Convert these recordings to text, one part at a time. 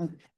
Okay.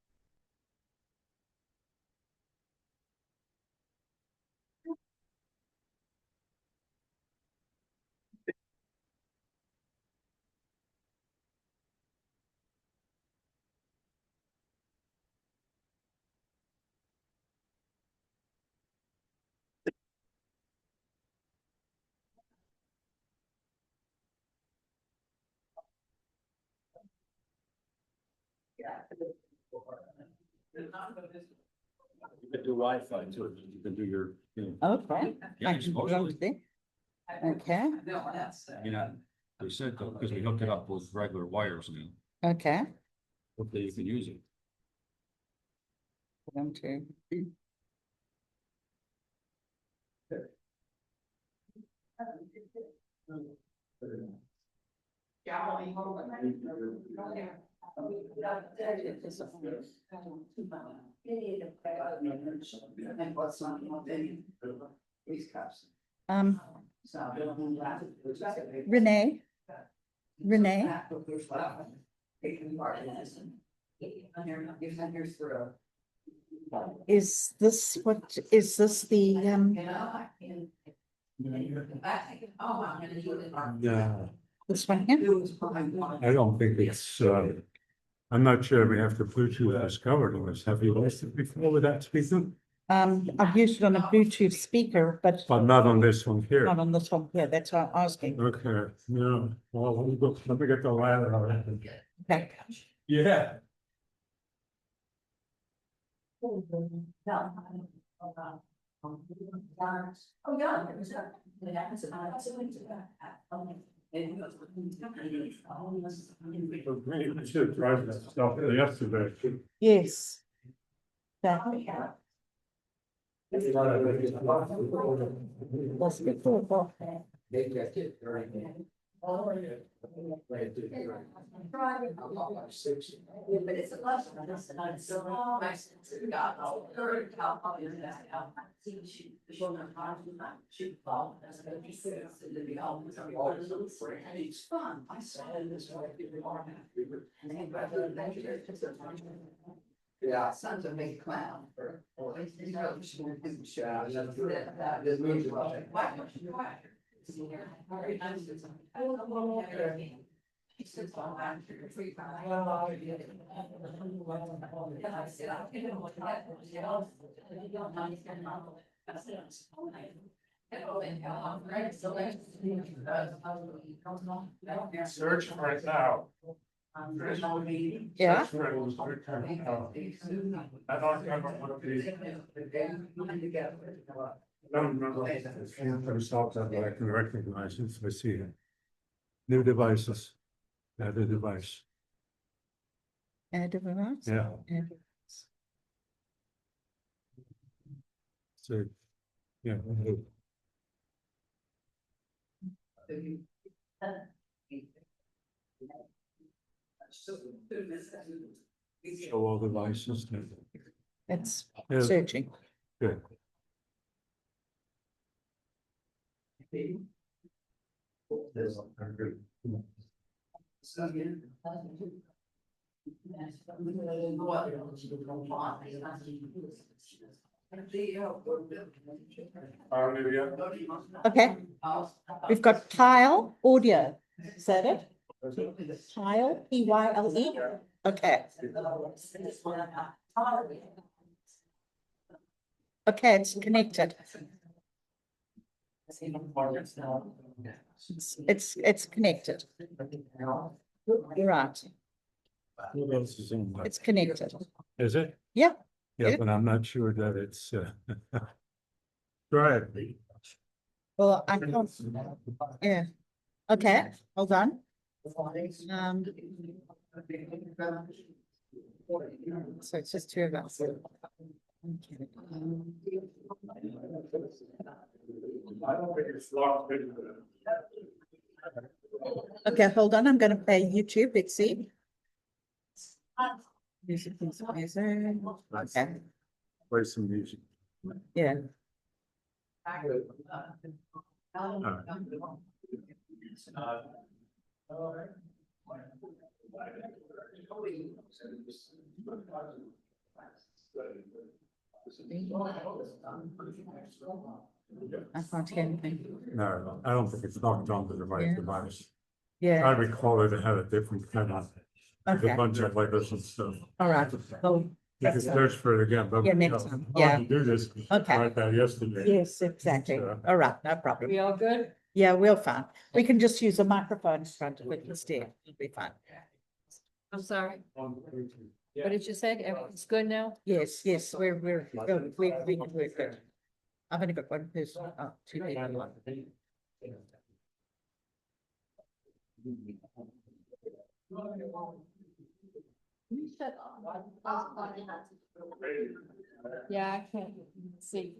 You can do Wi-Fi too. You can do your, Okay. Yeah, I you're can supposed go to. there. Okay, You know, they said though, because we hooked it up with regular wires now, okay. hopefully you can use it. One, two. Renee. Renee. Is this what, is this the, No, this one here? I don't think it's, I'm not sure we have the Bluetooth as covered on this. Have you used it before with that speaker? I've used it on a Bluetooth speaker, but But not on this one here. not on this one here. That's why I'm asking. Okay, no, well, let me get the ladder out. Okay. Yeah. We should have tried that stuff yesterday. Yes. That. That's good for But it's a lesson. It's so long. I said, God, I'll hurt. It's fun. I saw this. Yeah, son's a big clown for boys. He sits on after the free time. Search right now. Yeah. I don't remember what the. I don't remember. I stopped that, but I can recognize it. I see it. New devices. Add a device. Add a device? Yeah. Add. So, yeah. Show all devices. It's Yeah. searching. Good. Okay. We've got Pyle audio. Is that it? Pyle, P-Y-L-E. Okay. Okay, it's connected. It's connected. You're right. What else is in there? It's connected. Is it? Yeah. Yeah, Yeah. but I'm not sure that it's, try it. Well, I can't. Yeah. Okay, hold on. So it's just two of us. Okay. Okay, hold on. I'm going to play YouTube. Let's see. Music is amazing. Okay. Play some music. Yeah. I can't hear anything. No, I don't think it's knocked on the device. I Yeah, recall it had a different kind of, with a okay, bunch of letters and stuff. all right. Well, You can that's fine. search for it again, but. Yeah, you next know, time. I Yeah. can do this. Okay. Right there yesterday. Yes, exactly. Yeah. All right, no problem. We all good? Yeah, we'll fine. We can just use a microphone in front of it instead. It'll be fine. I'm sorry. What did you say? Everything's good now? Yes, yes, we're good. We're good. I've only got one person, two people. Yeah, I can't see.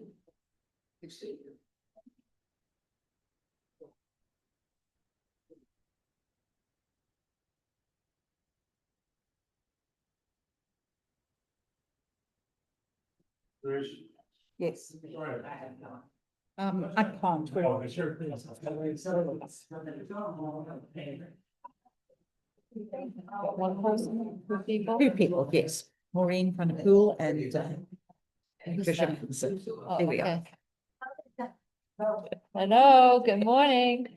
Yes. I can't. Oh, sure. One person, two people? Two people, yes. Maureen van der Poel and Bishop. Oh, There we are. okay. Hello, good morning.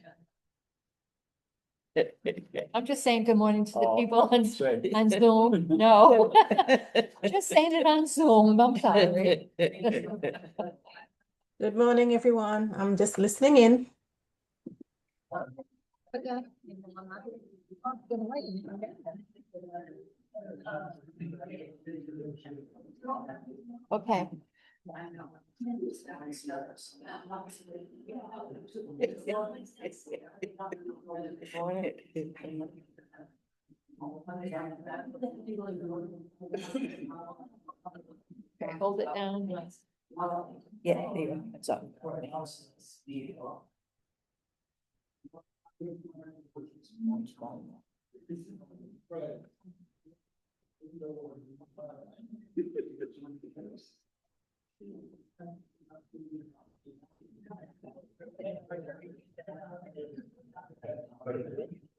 I'm just saying good morning to the people on Zoom. No, just saying it on Zoom. I'm sorry. Good morning, everyone. I'm just listening in. Okay. Okay, hold it down. Yeah, there you go. It's up.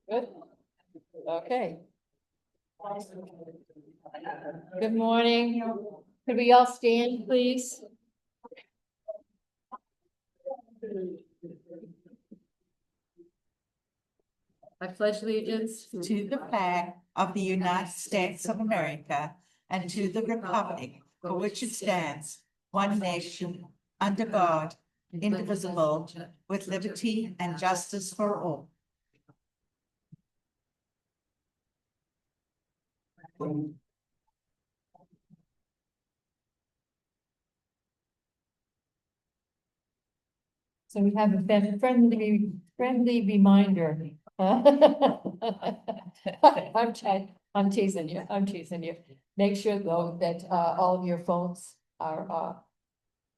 Good. Okay. Good morning. Could we all stand, please? I pledge allegiance To the flag of the United States of America and to the republic for which it stands, one nation, under God, indivisible, with liberty and justice for all. So we have a friendly reminder. I'm teasing you, I'm teasing you. Make sure though that all of your phones are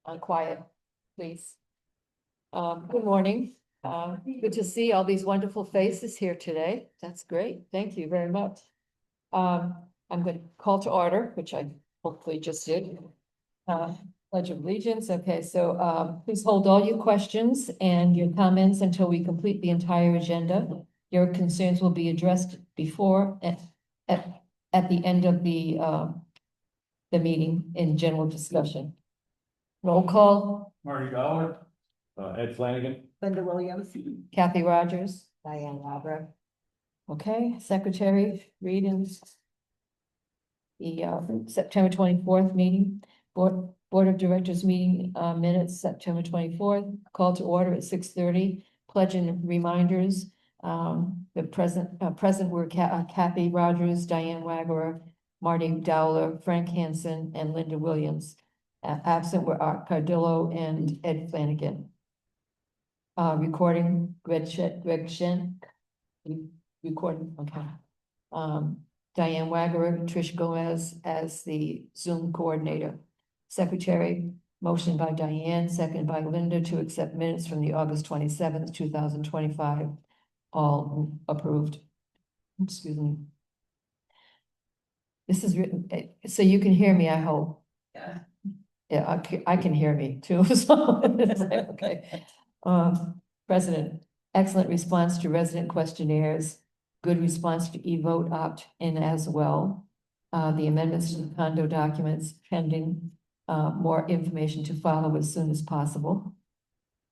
on quiet, please. Good morning. Good to see all these wonderful faces here today. That's great. Thank you very much. I'm going to call to order, which I hopefully just did. Pledge of Allegiance. Okay, so please hold all your questions and your comments until we complete the entire agenda. Your concerns will be addressed before at the end of the meeting in general discussion. Roll call, Marty Dollar. Ed Flanagan. Linda Williams. Kathy Rogers, Diane Labra. Okay, Secretary, readings. The September 24th meeting, Board of Directors meeting minutes, September 24th, call to order at 6:30, pledge and reminders. The present were Kathy Rogers, Diane Waggerer, Marty Dowler, Frank Hansen, and Linda Williams. Absent were Art Cardillo and Ed Flanagan. Recording, Greg Schenk. Recording, okay. Diane Waggerer, Trish Gomez as the Zoom coordinator. Secretary, motion by Diane, second by Linda to accept minutes from the August 27th, 2025. All approved. Excuse me. This is written, so you can hear me, I hope. Yeah, I can hear me too, so, okay. President, excellent response to resident questionnaires. good response to e-vote opt-in as well. The amendments to the condo documents pending, more information to follow as soon as possible.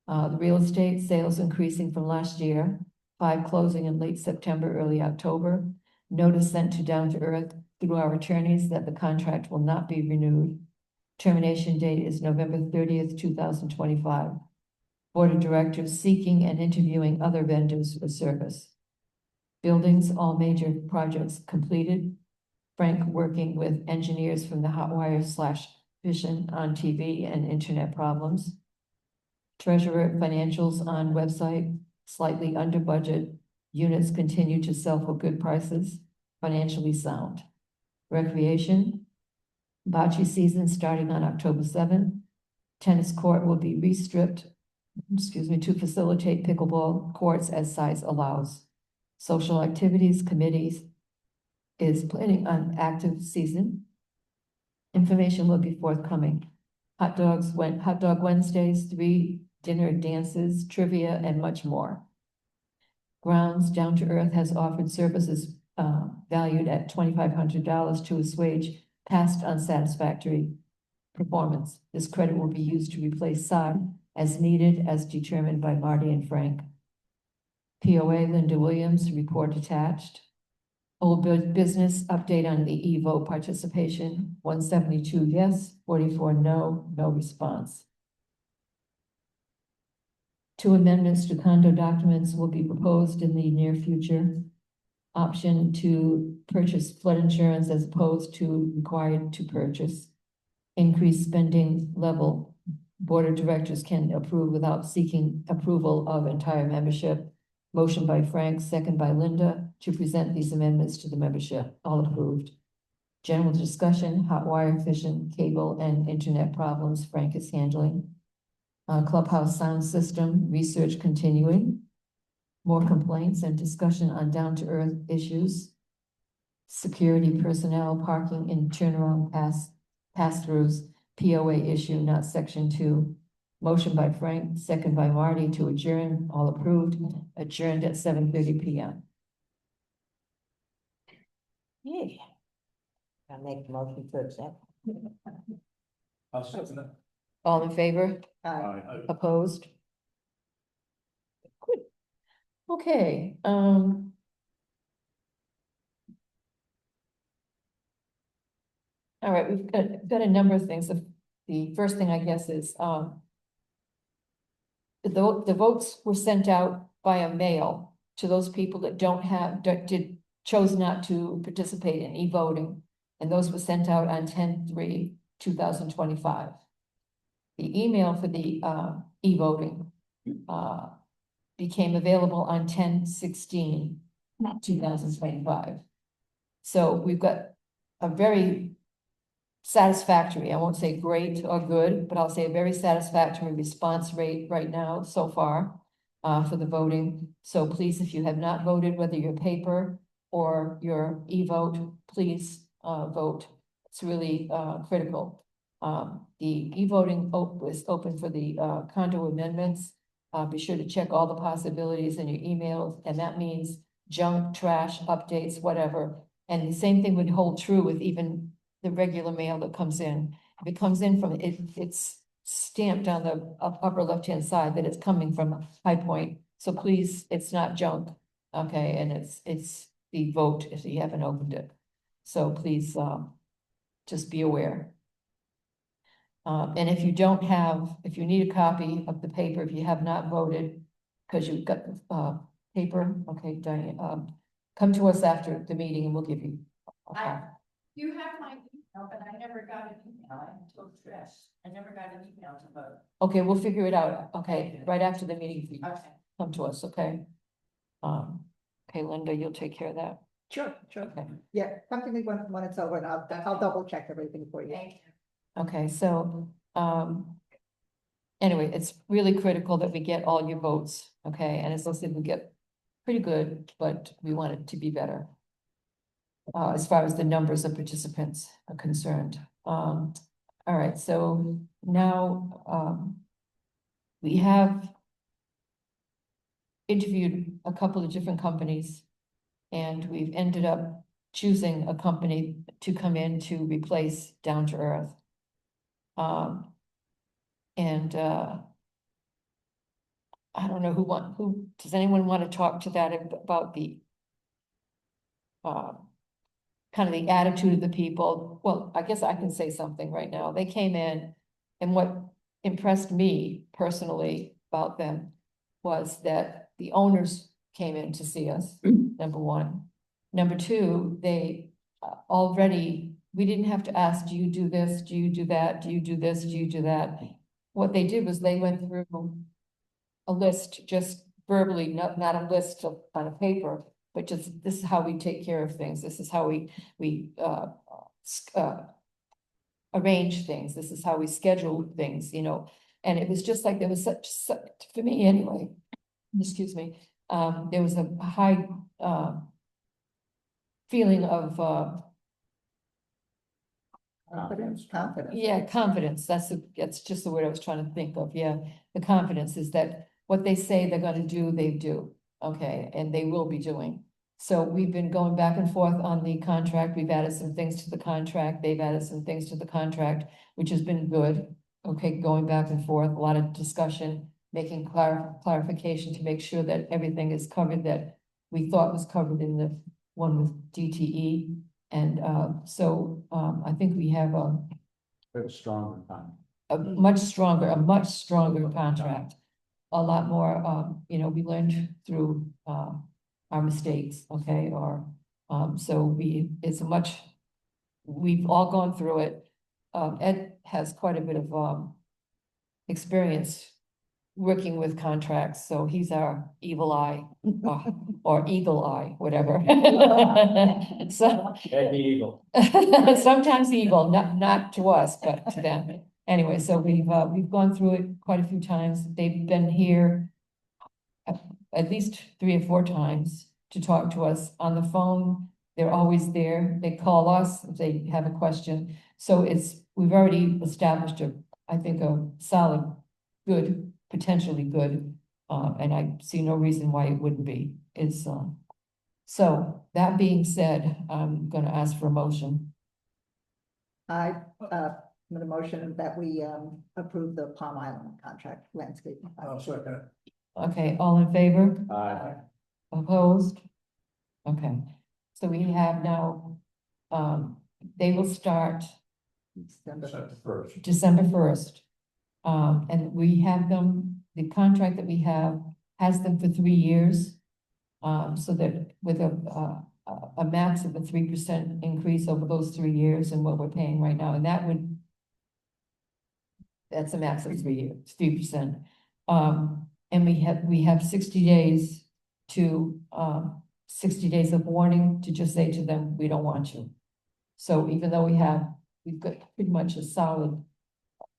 The real estate sales increasing from last year, 5 closing in late September, early October. Notice sent to Down to Earth through our attorneys that the contract will not be renewed. Termination date is November 30th, 2025. Board of Directors seeking and interviewing other vendors for service. Buildings, all major projects completed. Frank working with engineers from the Hotwire / Vision on TV and internet problems. Treasurer financials on website, slightly under budget. Units continue to sell for good prices, financially sound. Recreation, bocce season starting on October 7th. Tennis court will be restripped, to facilitate pickleball courts as size allows. Social activities committees is planning on active season. Information will be forthcoming. Hot dog Wednesdays, 3 dinner dances, trivia, and much more. Grounds, Down to Earth has offered services valued at $2,500 to assuage past unsatisfactory performance. This credit will be used to replace SOD as needed, as determined by Marty and Frank. POA Linda Williams, report attached. Old business update on the e-vote participation, 172 yes, 44 no, no response. 2 amendments to condo documents will be proposed in the near future. Option to purchase flood insurance as opposed to required to purchase. Increased spending level. Board of Directors can approve without seeking approval of entire membership. Motion by Frank, second by Linda, to present these amendments to the membership. All approved. General discussion, Hotwire, Vision, cable, and internet problems Frank is handling. Clubhouse sound system, research continuing. More complaints and discussion on down-to-earth issues. Security personnel, parking and turnaround pass-throughs, POA issue, not section 2. Motion by Frank, second by Marty to adjourn, all approved, adjourned at 7:30 p.m. Yay. I make the motion to accept. I'll second that. All in favor? Aye. Opposed? Good. Okay, all right, we've got a number of things. The first thing, I guess, is, the votes were sent out via mail to those people that chose not to participate in e-voting. And those were sent out on 10/3/2025. The email for the e-voting became available on 10/16/2025. So we've got a very satisfactory, I won't say great or good, but I'll say a very satisfactory response rate right now so far for the voting. So please, if you have not voted, whether your paper or your e-vote, please vote. It's really critical. The e-voting is open for the condo amendments. Be sure to check all the possibilities in your emails, and that means junk, trash, updates, whatever. And the same thing would hold true with even the regular mail that comes in. If it comes in from, it's stamped on the upper left-hand side that it's coming from High Point. So please, it's not junk, okay? And it's the vote if you haven't opened it. So please, just be aware. And if you need a copy of the paper, if you have not voted, because you've got the paper, okay, Diane, come to us after the meeting and we'll give you a copy. You have my email, but I never got an email. I'm so stressed. I never got an email to vote. Okay, we'll figure it out. Okay, right after the meeting, if you Okay. come to us, okay? Okay, Linda, you'll take care of that. Sure, sure. Okay. Yeah, come to me when it's over and I'll double check everything for you. Thank you. Okay, so, anyway, it's really critical that we get all your votes, okay? And as I said, we get pretty good, but we want it to be better. As far as the numbers of participants are concerned. All right, so now, we have interviewed a couple of different companies And we've ended up choosing a company to come in to replace Down to Earth. And I don't know does anyone want to talk to that about the kind of the attitude of the people? Well, I guess I can say something right now. They came in, and what impressed me personally about them was that the owners came in to see us, number one. Number two, they already, we didn't have to ask, do you do this? Do you do that? Do you do this? Do you do that? What they did was they went through a list, just verbally, not a list on a paper, but just, this is how we take care of things. This is how we arrange things. This is how we schedule things, you know. And it was just like, there was such, for me anyway, excuse me, there was a high feeling of Confidence. yeah, confidence. That's just the word I was trying to think of. Yeah, the confidence is that what they say they're gonna do, they do. Okay, and they will be doing. So we've been going back and forth on the contract. We've added some things to the contract. They've added some things to the contract, which has been good. Okay, going back and forth, a lot of discussion, making clarification to make sure that everything is covered that we thought was covered in the one with DTE. And so I think we have Very strong time. a much stronger contract. A lot more, you know, we learned through our mistakes, okay, or so we've all gone through it. Ed has quite a bit of experience working with contracts, so he's our evil eye or eagle eye, whatever. So Ed the Eagle. sometimes evil, not to us, but to them. Anyway, so we've gone through it quite a few times. They've been here at least 3 or 4 times to talk to us on the phone. They're always there. They call us if they have a question. So we've already established I think a solid, good, potentially good, and I see no reason why it wouldn't be. So that being said, I'm gonna ask for a motion. I, made a motion that we, approve the Palm Island contract landscape. Okay, all in favor? Aye. Opposed? Okay, so we have now, they will start December 1st. And we have them, the contract that we have has them for 3 years. So that with a max of a 3% increase over those 3 years and what we're paying right now, and that's a max of 3 years, 3%. And we have 60 days to 60 days of warning to just say to them, we don't want you. So even though we've got pretty much a solid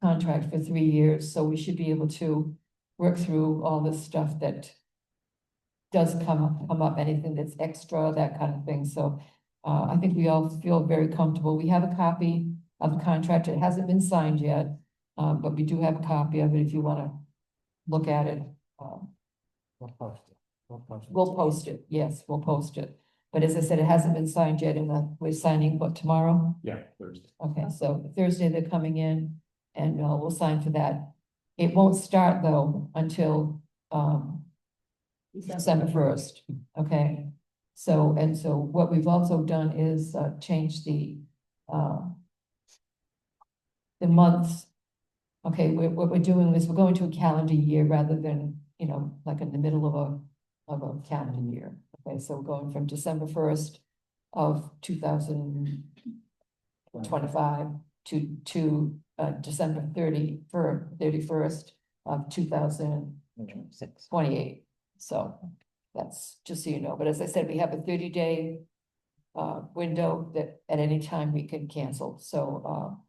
contract for 3 years, so we should be able to work through all this stuff that does come up, anything that's extra, that kind of thing. So I think we all feel very comfortable. We have a copy of the contract. It hasn't been signed yet, but we do have a copy of it if you want to look at it. We'll post it. Yes, we'll post it. But as I said, it hasn't been signed yet, and we're signing what, tomorrow? Yeah, Thursday. Okay, so Thursday they're coming in, and we'll sign for that. It won't start though until December 1st, okay? So what we've also done is change the months. Okay, what we're doing is we're going to a calendar year rather than, you know, like in the middle of a calendar year. Okay, so we're going from December 1st of 2025 to December 31st of 2028. So that's just so you know. But as I said, we have a 30-day window that at any time we can cancel. So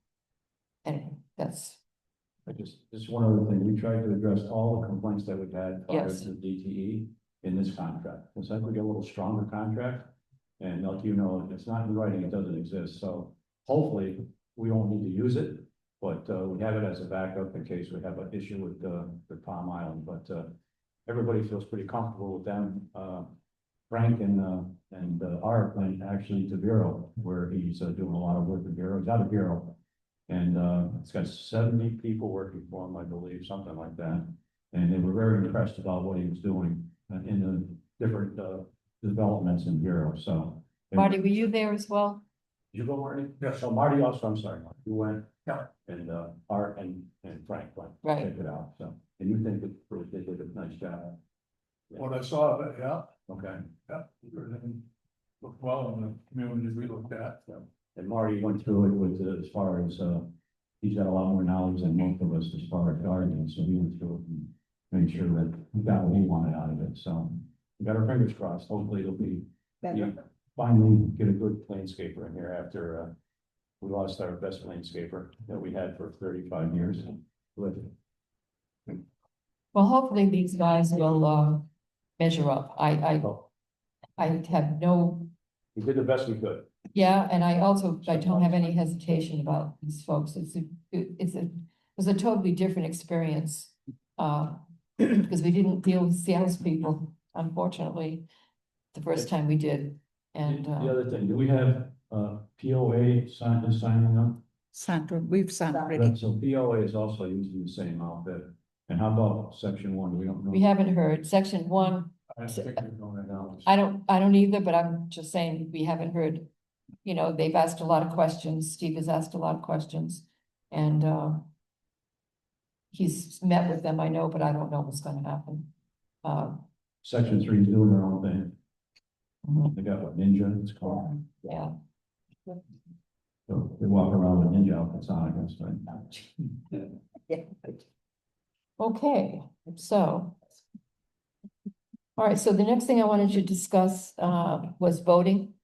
anyway, that's. Just one other thing, we tried to address all the complaints that we've had prior Yes. to DTE in this contract. Looks like we get a little stronger contract. And like, you know, if it's not in writing, it doesn't exist. So hopefully we won't need to use it, but we have it as a backup in case we have an issue with Palm Island. But everybody feels pretty comfortable with them. Frank and Art went actually to Bureau, where he's doing a lot of work at Bureau, he's out of Bureau. And it's got 70 people working for him, I believe, something like that. And they were very impressed about what he was doing in the different developments in Bureau, so. Marty, were you there as well? Did you go, Marty? Yes. So Marty also, I'm sorry, Marty, you went? Yeah. And Art and Frank went. Right. Check it out, so, and you think that they did a nice job? What I saw of it, yeah, Okay, yeah, everything looked well in the communities we looked at, so. and Marty went through it with, as far as, he's got a lot more knowledge than most of us as far as gardening, so he went through it and made sure that we got what he wanted out of it, so. We got our fingers crossed, hopefully it'll be, yeah, finally get a good landscaper in here after, we lost our best landscaper that we had for 35 years. Well, hopefully these guys will measure up. I have no, We did the best we could. yeah, and I don't have any hesitation about these folks. It was a totally different experience. Because we didn't deal with salespeople, unfortunately, the first time we did. And The other thing, do we have, POA signing up? Sandra, we've signed already. So POA is also using the same outfit. And how about section 1? We don't know. we haven't heard section 1. I think we're going now. I don't either, but I'm just saying, we haven't heard, you know, they've asked a lot of questions. Steve has asked a lot of questions. And he's met with them, I know, but I don't know what's gonna happen. Section 3 is doing their own thing. Mhm. They got what, Ninja, it's called. Yeah, So they walk around with Ninja outfits on, I guess, right? Yeah. okay, so. All right, so the next thing I wanted to discuss was voting.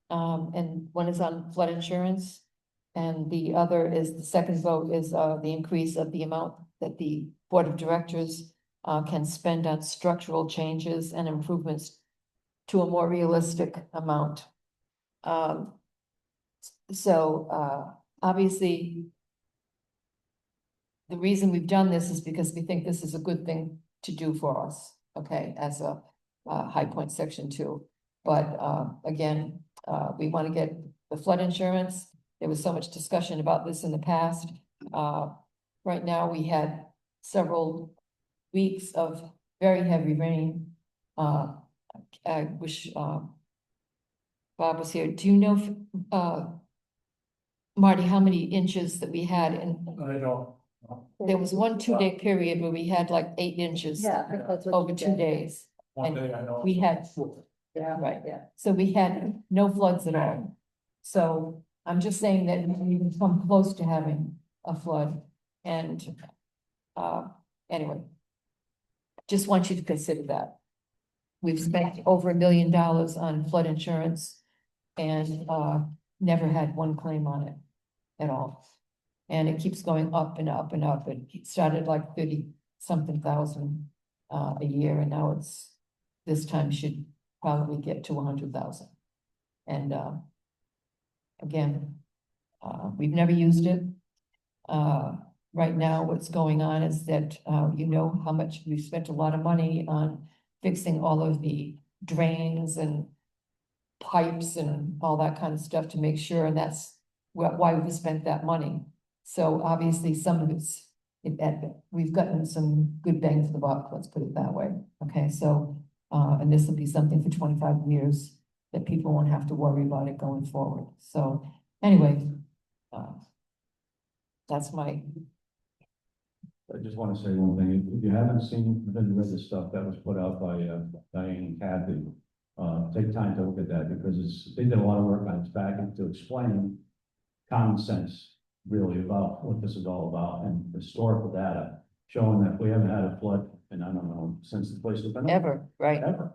And one is on flood insurance. And the other is, the second vote is the increase of the amount that the Board of Directors can spend on structural changes and improvements to a more realistic amount. Obviously, the reason we've done this is because we think this is a good thing to do for us, okay, as a High Point Section 2. But again, we want to get the flood insurance. There was so much discussion about this in the past. Right now, we had several weeks of very heavy rain. I wish Bob was here. Do you know, Marty, how many inches that we had in? I don't. There was 1 2-day period where we had like 8 inches Yeah. I think that's what over you 2 did. days. One And day I know. we had, Yeah. right. Yeah. So we had no floods at all. So I'm just saying that we can come close to having a flood. And anyway, just want you to consider that. We've spent over $1 million on flood insurance and never had one claim on it at all. And it keeps going up and up and up. It started like 30-something thousand a year, and now it's, this time should probably get to 100,000. And again, we've never used it. Right now, what's going on is that you know how much we've spent a lot of money on fixing all of the drains and pipes and all that kind of stuff to make sure, and that's why we spent that money. So obviously, some of it's, we've gotten some good bang for the buck, let's put it that way. Okay, so, and this will be something for 25 years that people won't have to worry about it going forward. So anyway, that's my, I just want to say one thing. If you haven't been read the stuff that was put out by Diane and Kathy, take time to look at that, because they did a lot of work on its back and to explain common sense really about what this is all about, and historical data showing that we haven't had a flood, and I don't know, since the place has been. ever, right? Ever.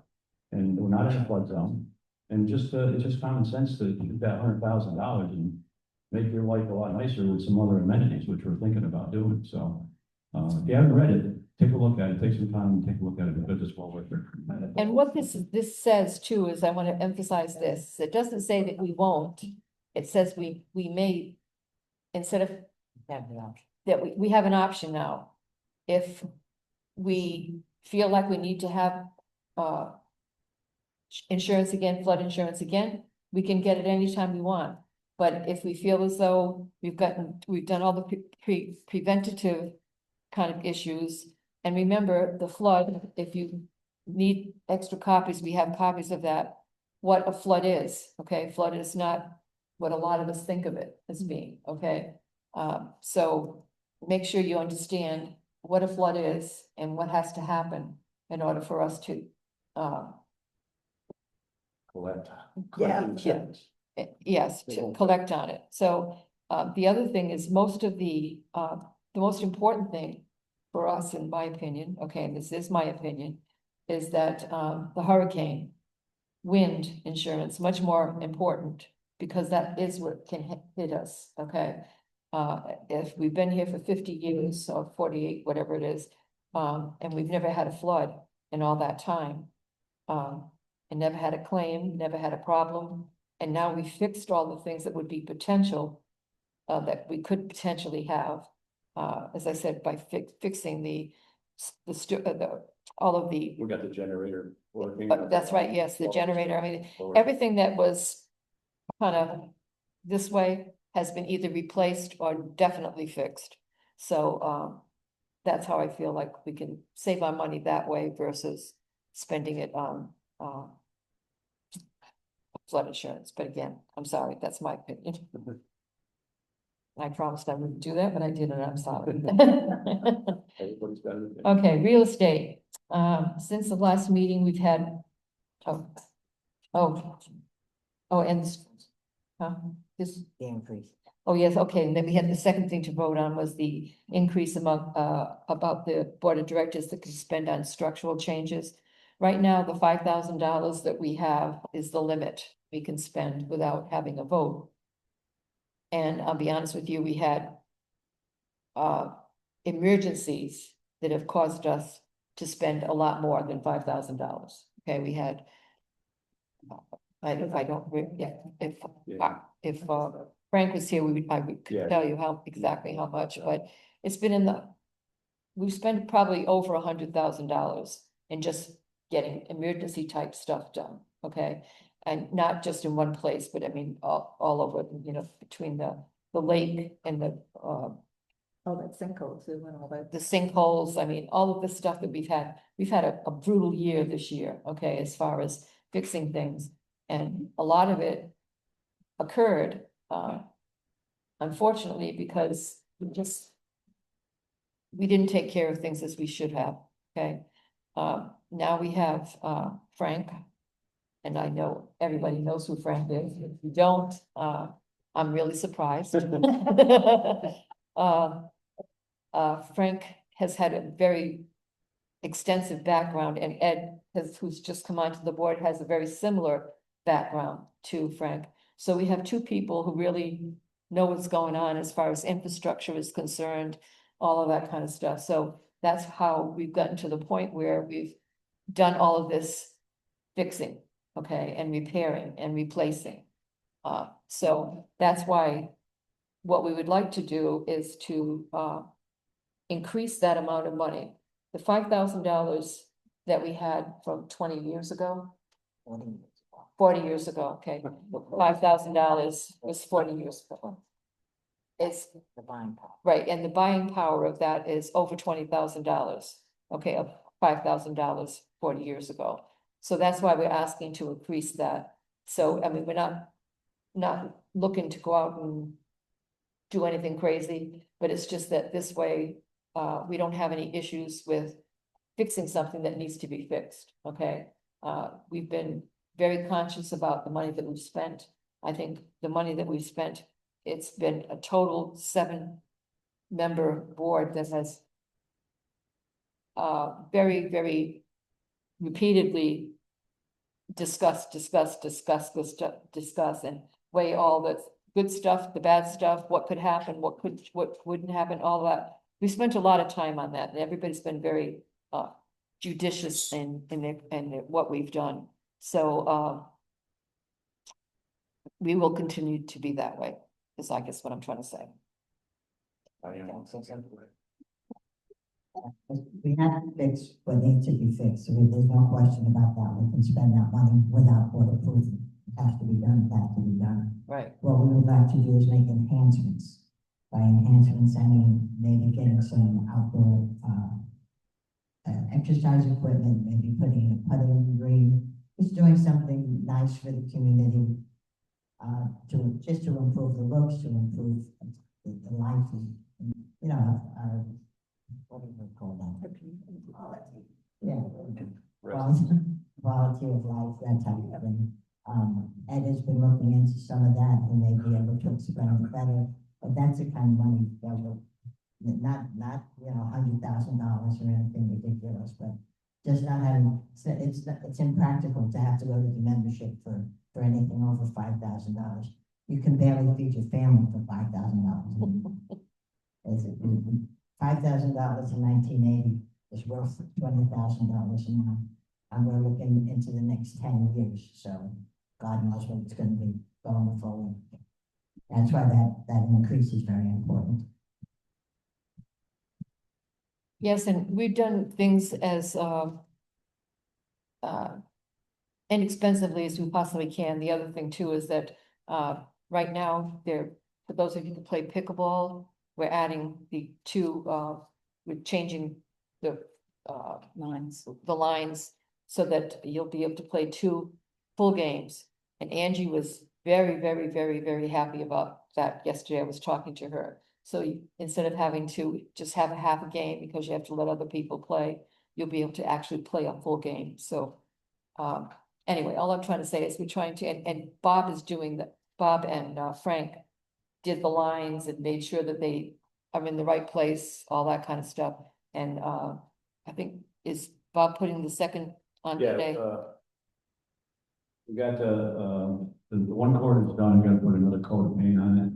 And we're not in a flood zone. And just, it's just common sense to get that $100,000 and make your life a lot nicer with some other amenities, which we're thinking about doing. So, if you haven't read it, take a look at it, take some time and take a look at it, because it's well worth it. And what this says too is, I want to emphasize this, it doesn't say that we won't, it says we may, instead of that we have an option now. If we feel like we need to have insurance again, flood insurance again, we can get it anytime we want. But if we feel as though we've done all the preventative kind of issues. And remember, the flood, if you need extra copies, we have copies of that, what a flood is, okay? Flood is not what a lot of us think of it as being, okay? So make sure you understand what a flood is and what has to happen in order for us to, Collect. Yeah. insurance. yes, to collect on it. So, the other thing is most of the most important thing for us, in my opinion, okay, and this is my opinion, is that, the hurricane wind insurance, much more important, because that is what can hit us, okay? If we've been here for 50 years or 48, whatever it is, and we've never had a flood in all that time, and never had a claim, never had a problem, and now we fixed all the things that would be potential, that we could potentially have, as I said, by fixing all of the, We got the generator working. that's right, yes, the generator, I mean, everything that was kind of this way has been either replaced or definitely fixed. So, that's how I feel like we can save our money that way versus spending it on, flood insurance. But again, I'm sorry, that's my opinion. I promised I wouldn't do that, but I did it, I'm sorry. Everybody's got it. Okay, real estate. Since the last meeting, we've had, and this, The increase. oh, yes, okay, and then we had the second thing to vote on was the increase among, about the board of directors that could spend on structural changes. Right now, the $5,000 that we have is the limit we can spend without having a vote. And I'll be honest with you, we had emergencies that have caused us to spend a lot more than $5,000. Okay, we had, if I don't, yeah, if Frank was here, I would Yeah. tell you exactly how much, but it's been we've spent probably over $100,000 in just getting emergency type stuff done, okay? And not just in one place, but I mean, all over, you know, between the lake and the, Oh, that sinkhole too, and all that. the sinkholes, I mean, all of the stuff that we've had a brutal year this year, okay, as far as fixing things. And a lot of it occurred, unfortunately, because we didn't take care of things as we should have, okay? Now we have, Frank, and I know everybody knows who Frank is. If you don't, I'm really surprised. Frank has had a very extensive background, and Ed who's just come onto the board, has a very similar background to Frank. So we have two people who really know what's going on as far as infrastructure is concerned, all of that kind of stuff. So that's how we've gotten to the point where we've done all of this fixing, okay, and repairing and replacing. So that's why what we would like to do is to increase that amount of money. The $5,000 that we had from 20 years ago. 40 years ago, okay, $5,000 was 40 years ago. It's the buying power. Right, and the buying power of that is over $20,000, okay, of $5,000 40 years ago. So that's why we're asking to increase that. So, I mean, we're not looking to go out and do anything crazy, but it's just that this way, we don't have any issues with fixing something that needs to be fixed, okay? We've been very conscious about the money that we've spent. I think the money that we've spent, it's been a total 7-member board that has very, very repeatedly discuss and weigh all the good stuff, the bad stuff, what could happen, what wouldn't happen, all that. We spent a lot of time on that, and everybody's been very judicious in what we've done. So we will continue to be that way, is I guess what I'm trying to say. We have to fix what needs to be fixed, so there's no question about that, we can spend that money without board approval. It has to be done, it has to be done. Right. What we would like to do is make enhancements. By enhancements, I mean maybe getting some outdoor, exercise equipment, maybe putting in a putting green, just doing something nice for the community. Just to improve the looks, to improve the life, you know, what do we call that? Yeah. Quality of life, that type of thing. Ed has been looking into some of that, he may be able to explain it better, but that's the kind of money that will, not, $100,000 or anything ridiculous, but just not having, it's impractical to have to go to the membership for anything over $5,000. You can barely feed your family for $5,000. It's $5,000 in 1980 is worth $20,000 now. And we're looking into the next 10 years, so God knows what it's going to be going forward. That's why that increase is very important. Yes, and we've done things as inexpensively as we possibly can. The other thing too is that right now, for those of you who play pickleball, we're adding the two, we're changing the lines so that you'll be able to play 2 full games. And Angie was very, very, very, very happy about that. Yesterday I was talking to her. So instead of having to just have a half a game because you have to let other people play, you'll be able to actually play a full game. So anyway, all I'm trying to say is we're trying to, and Bob is doing that. Bob and Frank did the lines and made sure that they are in the right place, all that kind of stuff. And I think, is Bob putting the second on today? We got the one court is done, we gotta put another coat of paint on it.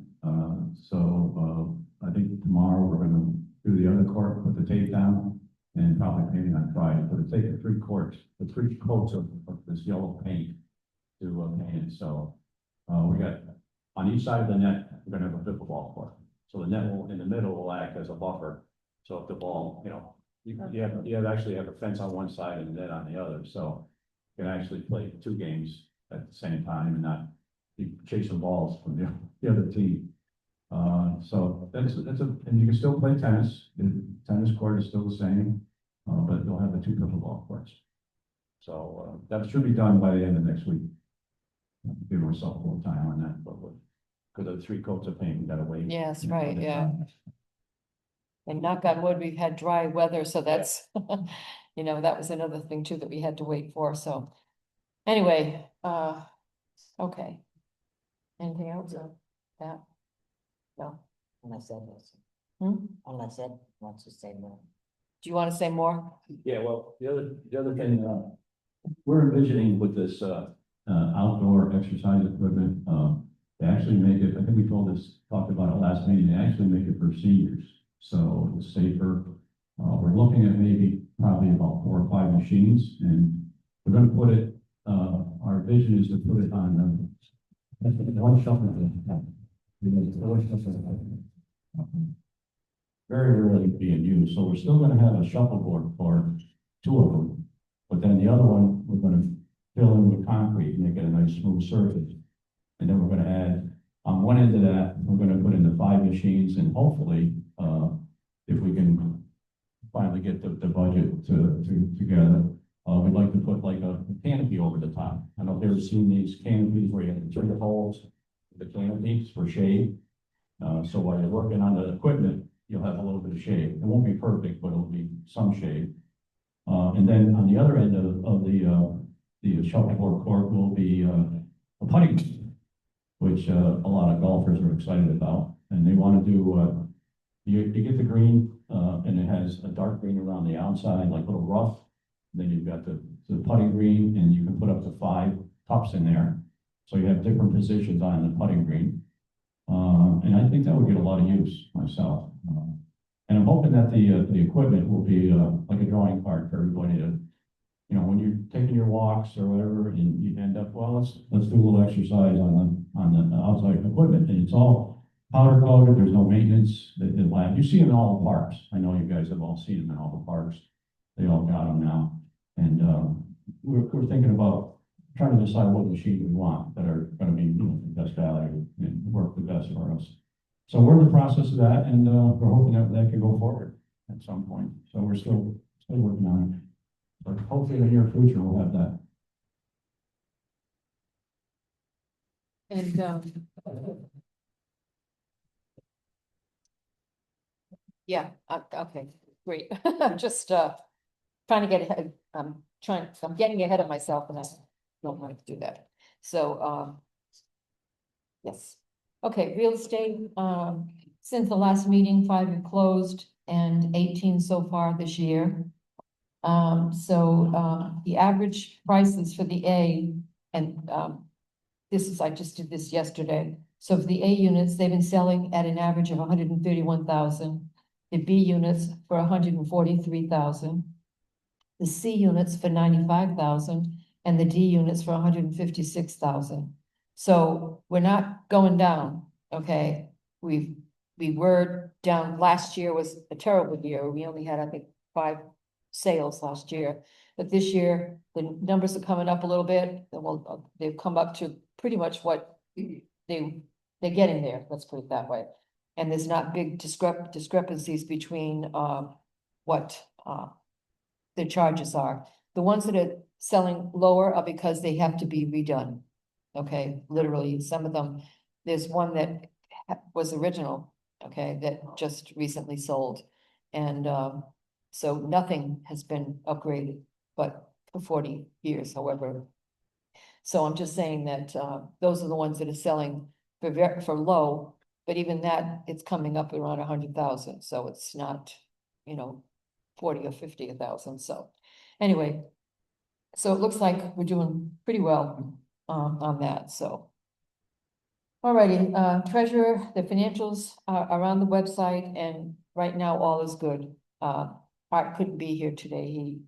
So I think tomorrow we're gonna do the other court, put the tape down, and probably paint it on Friday. But it's taking 3 coats of this yellow paint to paint it. So we got, on each side of the net, we're gonna have a pickleball court. So the net will, in the middle, will act as a buffer. So if the ball, you actually have a fence on one side and a net on the other. So you can actually play 2 games at the same time and not be chasing balls from the other team. So that's and you can still play tennis. The tennis court is still the same, but you'll have the 2 pickleball courts. So that should be done by the end of next week. Give myself a little time on that, but because of the 3 coats of paint, we gotta wait. Yes, right, yeah. And knock on wood, we've had dry weather, so that's, that was another thing too that we had to wait for, so. Anyway, okay. Anything else? Yeah. No. Unless Ed wants, Hmm? unless Ed wants to say more. Do you want to say more? Yeah, well, the other thing, we're envisioning with this outdoor exercise equipment, they actually make it, I think we talked about it last meeting, they actually make it for seniors. So it's safer. We're looking at probably about 4 or 5 machines, and we're going to put it, our vision is to put it on one shuffle. Very rarely being used. So we're still going to have a shuffleboard for 2 of them, but then the other one, we're going to fill in with concrete, make it a nice smooth surface. And then we're going to add, on one end of that, we're going to put in the 5 machines, and hopefully, if we can finally get the budget together, we'd like to put like a canopy over the top. I don't know if you've ever seen these canopies where you have the 3 holes, the canopies for shade. So while you're working on the equipment, you'll have a little bit of shade. It won't be perfect, but it'll be some shade. And then on the other end of the shuffleboard court will be a putting green, which a lot of golfers are excited about. And they want to do, you get the green, and it has a dark green around the outside, like a little rough. Then you've got the putting green, and you can put up to 5 cups in there. So you have different positions on the putting green. And I think that would get a lot of use myself. And I'm hoping that the equipment will be like a drawing card for everybody to, when you're taking your walks or whatever, and you end up, well, let's do a little exercise on the outside equipment, and it's all powder coated. There's no maintenance. It lasts glad. You see them in all the parks. I know you guys have all seen them in all the parks. They all got them now. And, we're thinking about trying to decide what machine we want that are gonna be, you know, the best value and work the best for us. So we're in the process of that, and, we're hoping that that can go forward at some point. So we're still working on it. But hopefully in the near future, we'll have that. And, yeah, okay, great. I'm just, trying to get ahead, I'm getting ahead of myself and I don't want to do that. So, yes. Okay, real estate, since the last meeting, 5 have closed and 18 so far this year. The average prices for the A, and, I just did this yesterday. So for the A units, they've been selling at an average of 131,000. The B units for 143,000. The C units for 95,000 and the D units for 156,000. So we're not going down, okay? We were down, last year was a terrible year. We only had, I think, 5 sales last year. But this year, the numbers are coming up a little bit. Well, they've come up to pretty much what they're getting there, let's put it that way. And there's not big discrepancies between what the charges are. The ones that are selling lower are because they have to be redone. Okay, literally, some of them, there's one that was original, okay, that just recently sold. And so nothing has been upgraded, but for 40 years, however. So I'm just saying that those are the ones that are selling for low, but even that, it's coming up around 100,000. So it's not, you know, 40 or 50,000. So anyway, so it looks like we're doing pretty well on that. So. Alrighty, treasurer, the financials are on the website, and right now all is good. Art couldn't be here today. He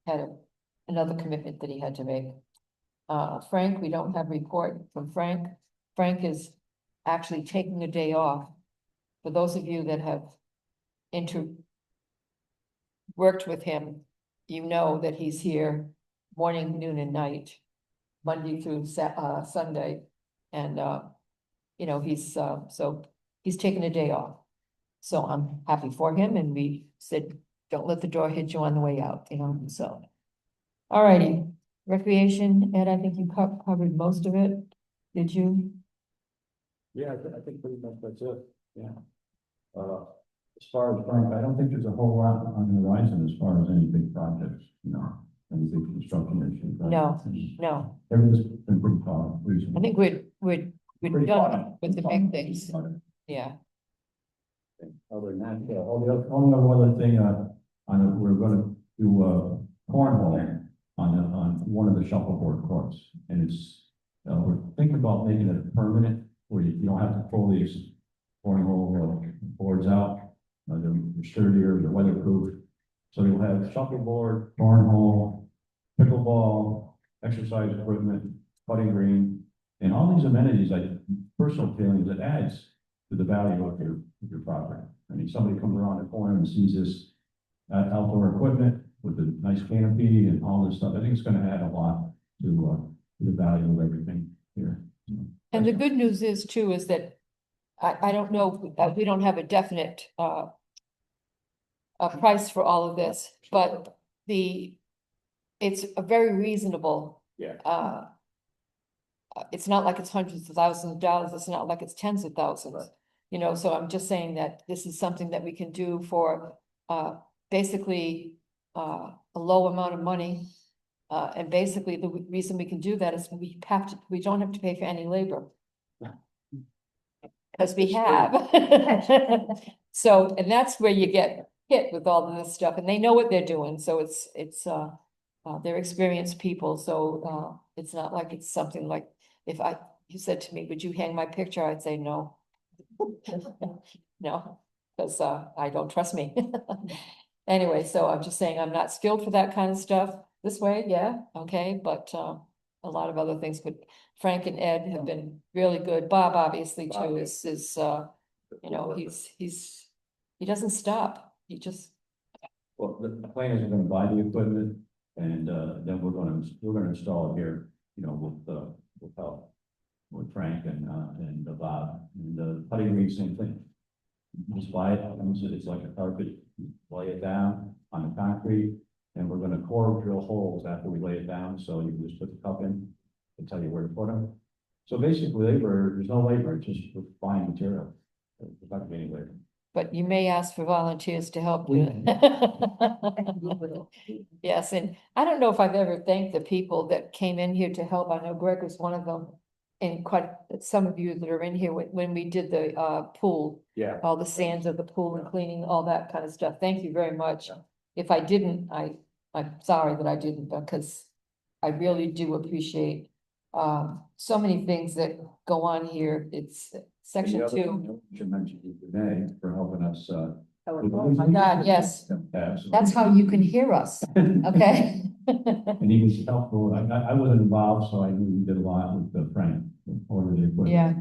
had another commitment that he had to make. Frank, we don't have a report from Frank. Frank is actually taking a day off. For those of you that have worked with him, you know that he's here morning, noon, and night, Monday through Sunday. And, you know, he's taking a day off. So I'm happy for him. And we said, don't let the door hit you on the way out, you know, so. All righty, recreation, Ed, I think you covered most of it. Did you? Yeah, I think pretty much that's it, yeah. As far as Frank, I don't think there's a whole lot on the horizon as far as any big projects, you know, any big construction issues. Right? No. Everything's been pretty calm recently. I think we're Pretty done quiet. with the big things. Yeah. Other than that, only other thing, we're gonna do cornhole on one of the shuffleboard courts, and it's, we're thinking about making it permanent, where you don't have to pull these cornhole boards out. They're sturdier, they're weatherproof, so you'll have shuffleboard, cornhole, pickleball, exercise equipment, putting green, and all these amenities. Like personal feelings, it adds to the value of your property. I mean, somebody comes around the corner and sees this outdoor equipment with a nice canopy and all this stuff. I think it's going to add a lot to the value of everything here. And the good news is too, is that I don't know, we don't have a definite a price for all of this, but it's a very reasonable. Yeah. It's not like it's hundreds of thousands of dollars. It's not like it's tens of thousands. Right. You know, so I'm just saying that this is something that we can do for basically a low amount of money. And basically the reason we can do that is we don't have to pay for any labor. Because we have. So, and that's where you get hit with all of this stuff, and they know what they're doing, so it's they're experienced people, so it's not like it's something like, you said to me, would you hang my picture? I'd say no. No, because I don't trust me. Anyway, so I'm just saying I'm not skilled for that kind of stuff. This way, yeah, okay, but a lot of other things, but Frank and Ed have been really good. Bob obviously too is you know, he's he doesn't stop. He just, Well, the plan is we're gonna buy the equipment and, then we're gonna install it here, you know, with help. With Frank and Bob, and the putting green, same thing. You just buy it, it's like a carpet, you lay it down on the concrete, and we're gonna core drill holes after we lay it down, so you can just put the cup in, and tell you where to put them. So basically, there's no labor, it's just we're buying material. There's not gonna be any labor. but you may ask for volunteers to help We- you. Yes, and I don't know if I've ever thanked the people that came in here to help. I know Greg was one of them. And quite some of you that are in here when we did the pool, Yeah. all the sands of the pool and cleaning, all that kind of stuff. Thank you very much. If I didn't, I'm sorry that I didn't, because I really do appreciate so many things that go on here. It's section And the other 2. thing I should mention is Renee for helping us, Oh my God, yes. That's That's how you can hear us, okay? And he was helpful, I wasn't involved, so I knew he did a lot with the Frank, order the equipment. Yeah,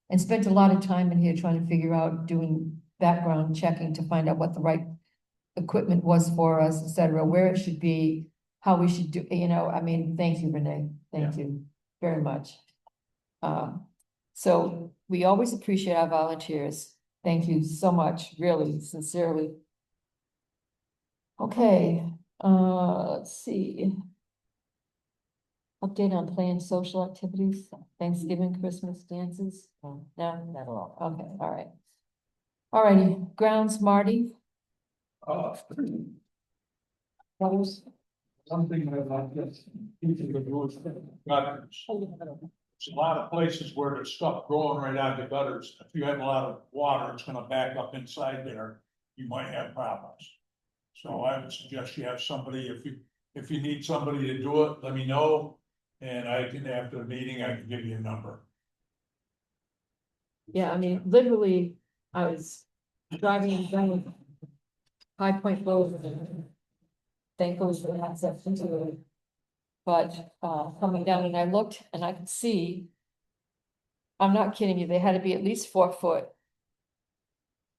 and spent a lot of time in here trying to figure out, doing background checking to find out what the right equipment was for us, et cetera, where it should be, how we should do, you know, I mean, thank you, Renee, thank you very much. So we always appreciate our volunteers. Thank you so much, really, sincerely. Okay, let's see. Update on planned social activities, Thanksgiving, Christmas dances? No, not at all. Okay, all right. All righty, grounds, Marty? Something that like this, easy to do is gutters. There's a lot of places where there's stuff growing right out of the gutters. If you have a lot of water, it's gonna back up inside there. You might have problems. So I would suggest you have somebody, if you need somebody to do it, let me know. And I can, after the meeting, I can give you a number. Yeah, I mean, literally, I was driving down High Point Road. Thankfully for that section too. But coming down and I looked and I could see. I'm not kidding you, they had to be at least 4 foot.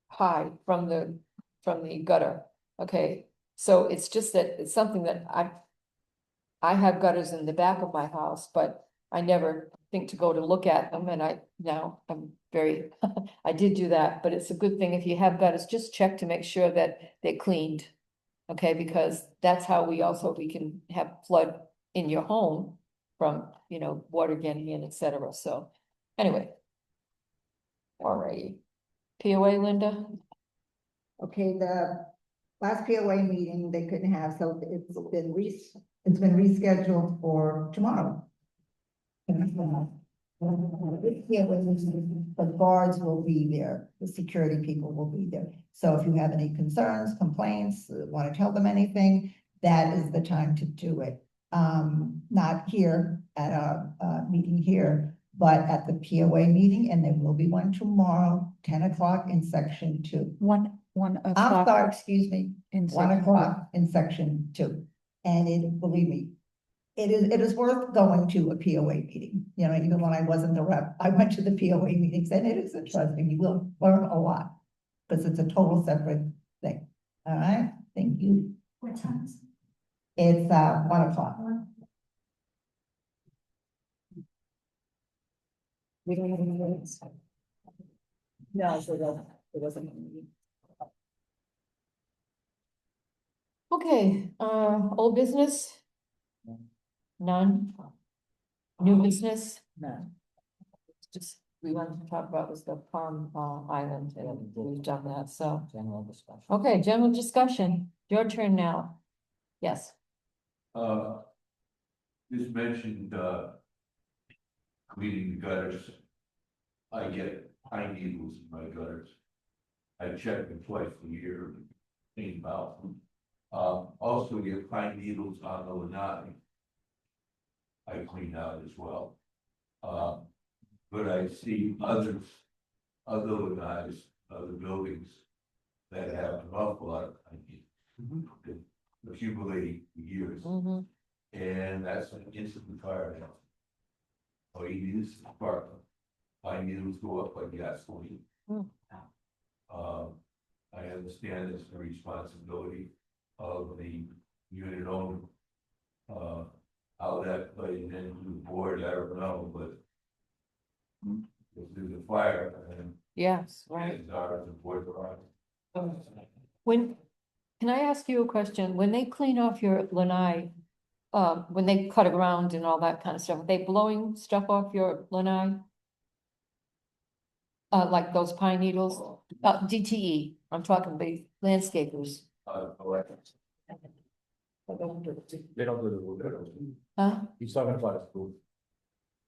High from the gutter, okay, so it's just that it's something that I have gutters in the back of my house, but I never think to go to look at them, and I'm very, I did do that, but it's a good thing if you have gutters, just check to make sure that they're cleaned. Okay, because that's how we can have flood in your home from, you know, water getting in, et cetera, so, anyway. All righty, POA, Linda? Okay, the last POA meeting they couldn't have, so it's been rescheduled for tomorrow. The guards will be there, the security people will be there. So if you have any concerns, complaints, want to tell them anything, that is the time to do it. Not here at a meeting here, but at the POA meeting, and there will be one tomorrow, 10 o'clock in section 2. One I'm o'clock sorry, excuse me, in 1 section o'clock in section 2. And believe me, it is worth going to a POA meeting. You know, even when I wasn't the rep, I went to the POA meetings and it is interesting. You will learn a lot because it's a total separate thing. All right, thank you. What time is It's 1 o'clock. We don't have any minutes. No, so it wasn't. Okay, old business? None? New business? No. Just, we wanted to talk about was the Palm Island, and we've done that, so. General discussion. Okay, general discussion, your turn now. Yes. Just mentioned, cleaning the gutters. I get pine needles in my gutters. I check them twice a year, clean them out. Also get pine needles on the lanai. I clean out as well. But I see other lanais, other buildings that have an awful lot of pine needles. Accumulating for years. Mhm. And that's an instant fire now. All you need is a spark. Pine needles go up like gasoline. Hmm. I have understand it's the responsibility of the unit owner. How that plays into the board, I don't know, but if there's a fire, and Yes, right. it's our the board. When, can I ask you a question? When they clean off your lanai, when they cut around and all that kind of stuff, are they blowing stuff off your lanai? Like those pine needles, DTE, I'm talking the landscapers. They don't do the. Huh? He's talking about the.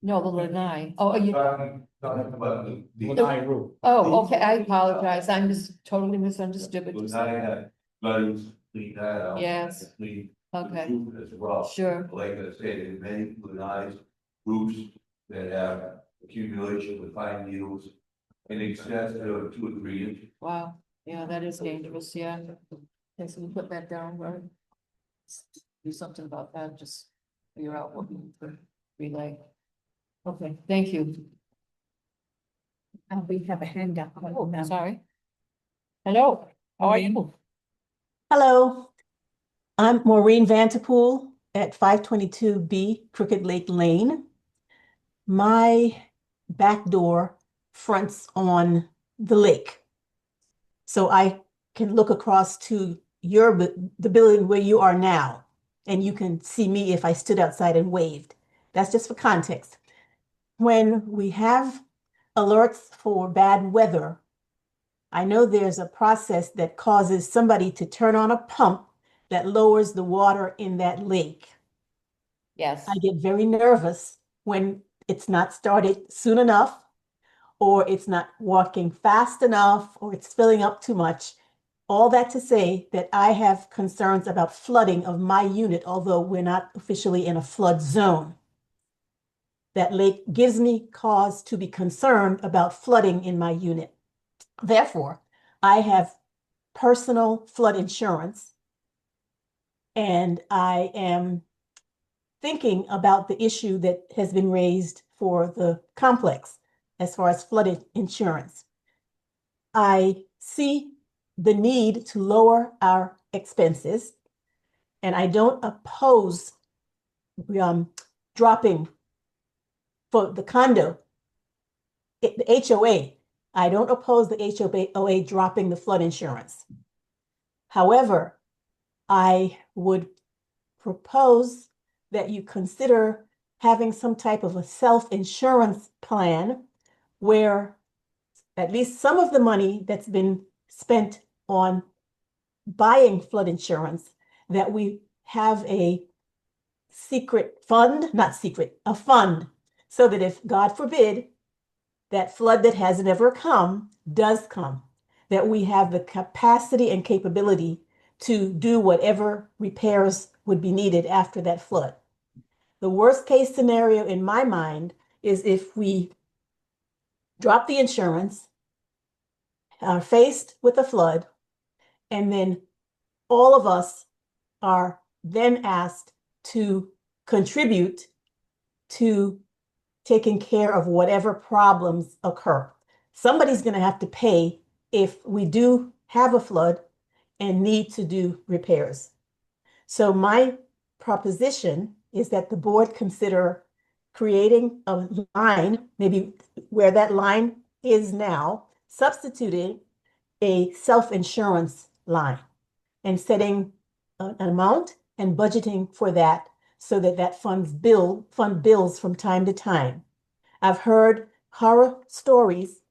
No, the lanai. Oh, are you, Talking about the Lanai roof. oh, okay, I apologize. I totally misunderstood what you I said. had buddies clean that out. Yes. Clean the Okay, roof as well. sure, Like I said, in many lanais roofs that have accumulation of fine needles in excess of 2 or 3 inches. wow, yeah, that is dangerous, yeah. Okay, so we put that down, right? Do something about that, just figure out what we could relay. Okay, thank you. We have a hand up. Oh, sorry. Hello, how are you? Hello, I'm Maureen Vanterpool at 522B Crooked Lake Lane. My back door fronts on the lake. So I can look across to the building where you are now, and you can see me if I stood outside and waved. That's just for context. When we have alerts for bad weather, I know there's a process that causes somebody to turn on a pump that lowers the water in that lake. Yes, I get very nervous when it's not started soon enough, or it's not walking fast enough, or it's filling up too much. All that to say that I have concerns about flooding of my unit, although we're not officially in a flood zone. That lake gives me cause to be concerned about flooding in my unit. Therefore, I have personal flood insurance, and I am thinking about the issue that has been raised for the complex as far as flood insurance. I see the need to lower our expenses, and I don't oppose dropping for the condo, the HOA. I don't oppose the HOA dropping the flood insurance. However, I would propose that you consider having some type of a self-insurance plan where at least some of the money that's been spent on buying flood insurance, that we have a secret fund, not secret, a fund, so that if, God forbid, that flood that has never come does come, that we have the capacity and capability to do whatever repairs would be needed after that flood. The worst case scenario in my mind is if we drop the insurance, are faced with a flood, and then all of us are then asked to contribute to taking care of whatever problems occur. Somebody's going to have to pay if we do have a flood and need to do repairs. So my proposition is that the board consider creating a line, maybe where that line is now, substituting a self-insurance line and setting an amount and budgeting for that so that that fund bills from time to time. I've heard horror stories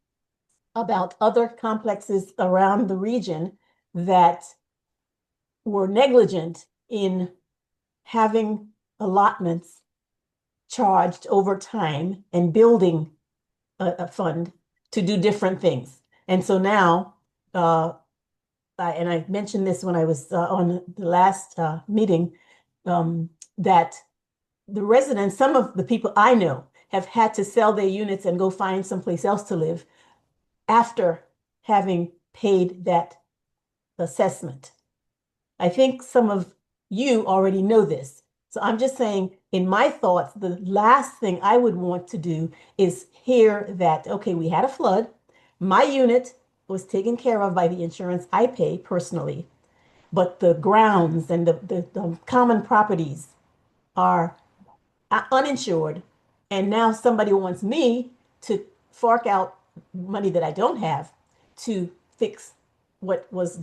about other complexes around the region that were negligent in having allotments charged over time and building a fund to do different things. And so now, and I mentioned this when I was on the last meeting, that the residents, some of the people I know, have had to sell their units and go find someplace else to live after having paid that assessment. I think some of you already know this. So I'm just saying, in my thoughts, the last thing I would want to do is hear that, okay, we had a flood, my unit was taken care of by the insurance I pay personally, but the grounds and the common properties are uninsured, and now somebody wants me to fork out money that I don't have to fix what was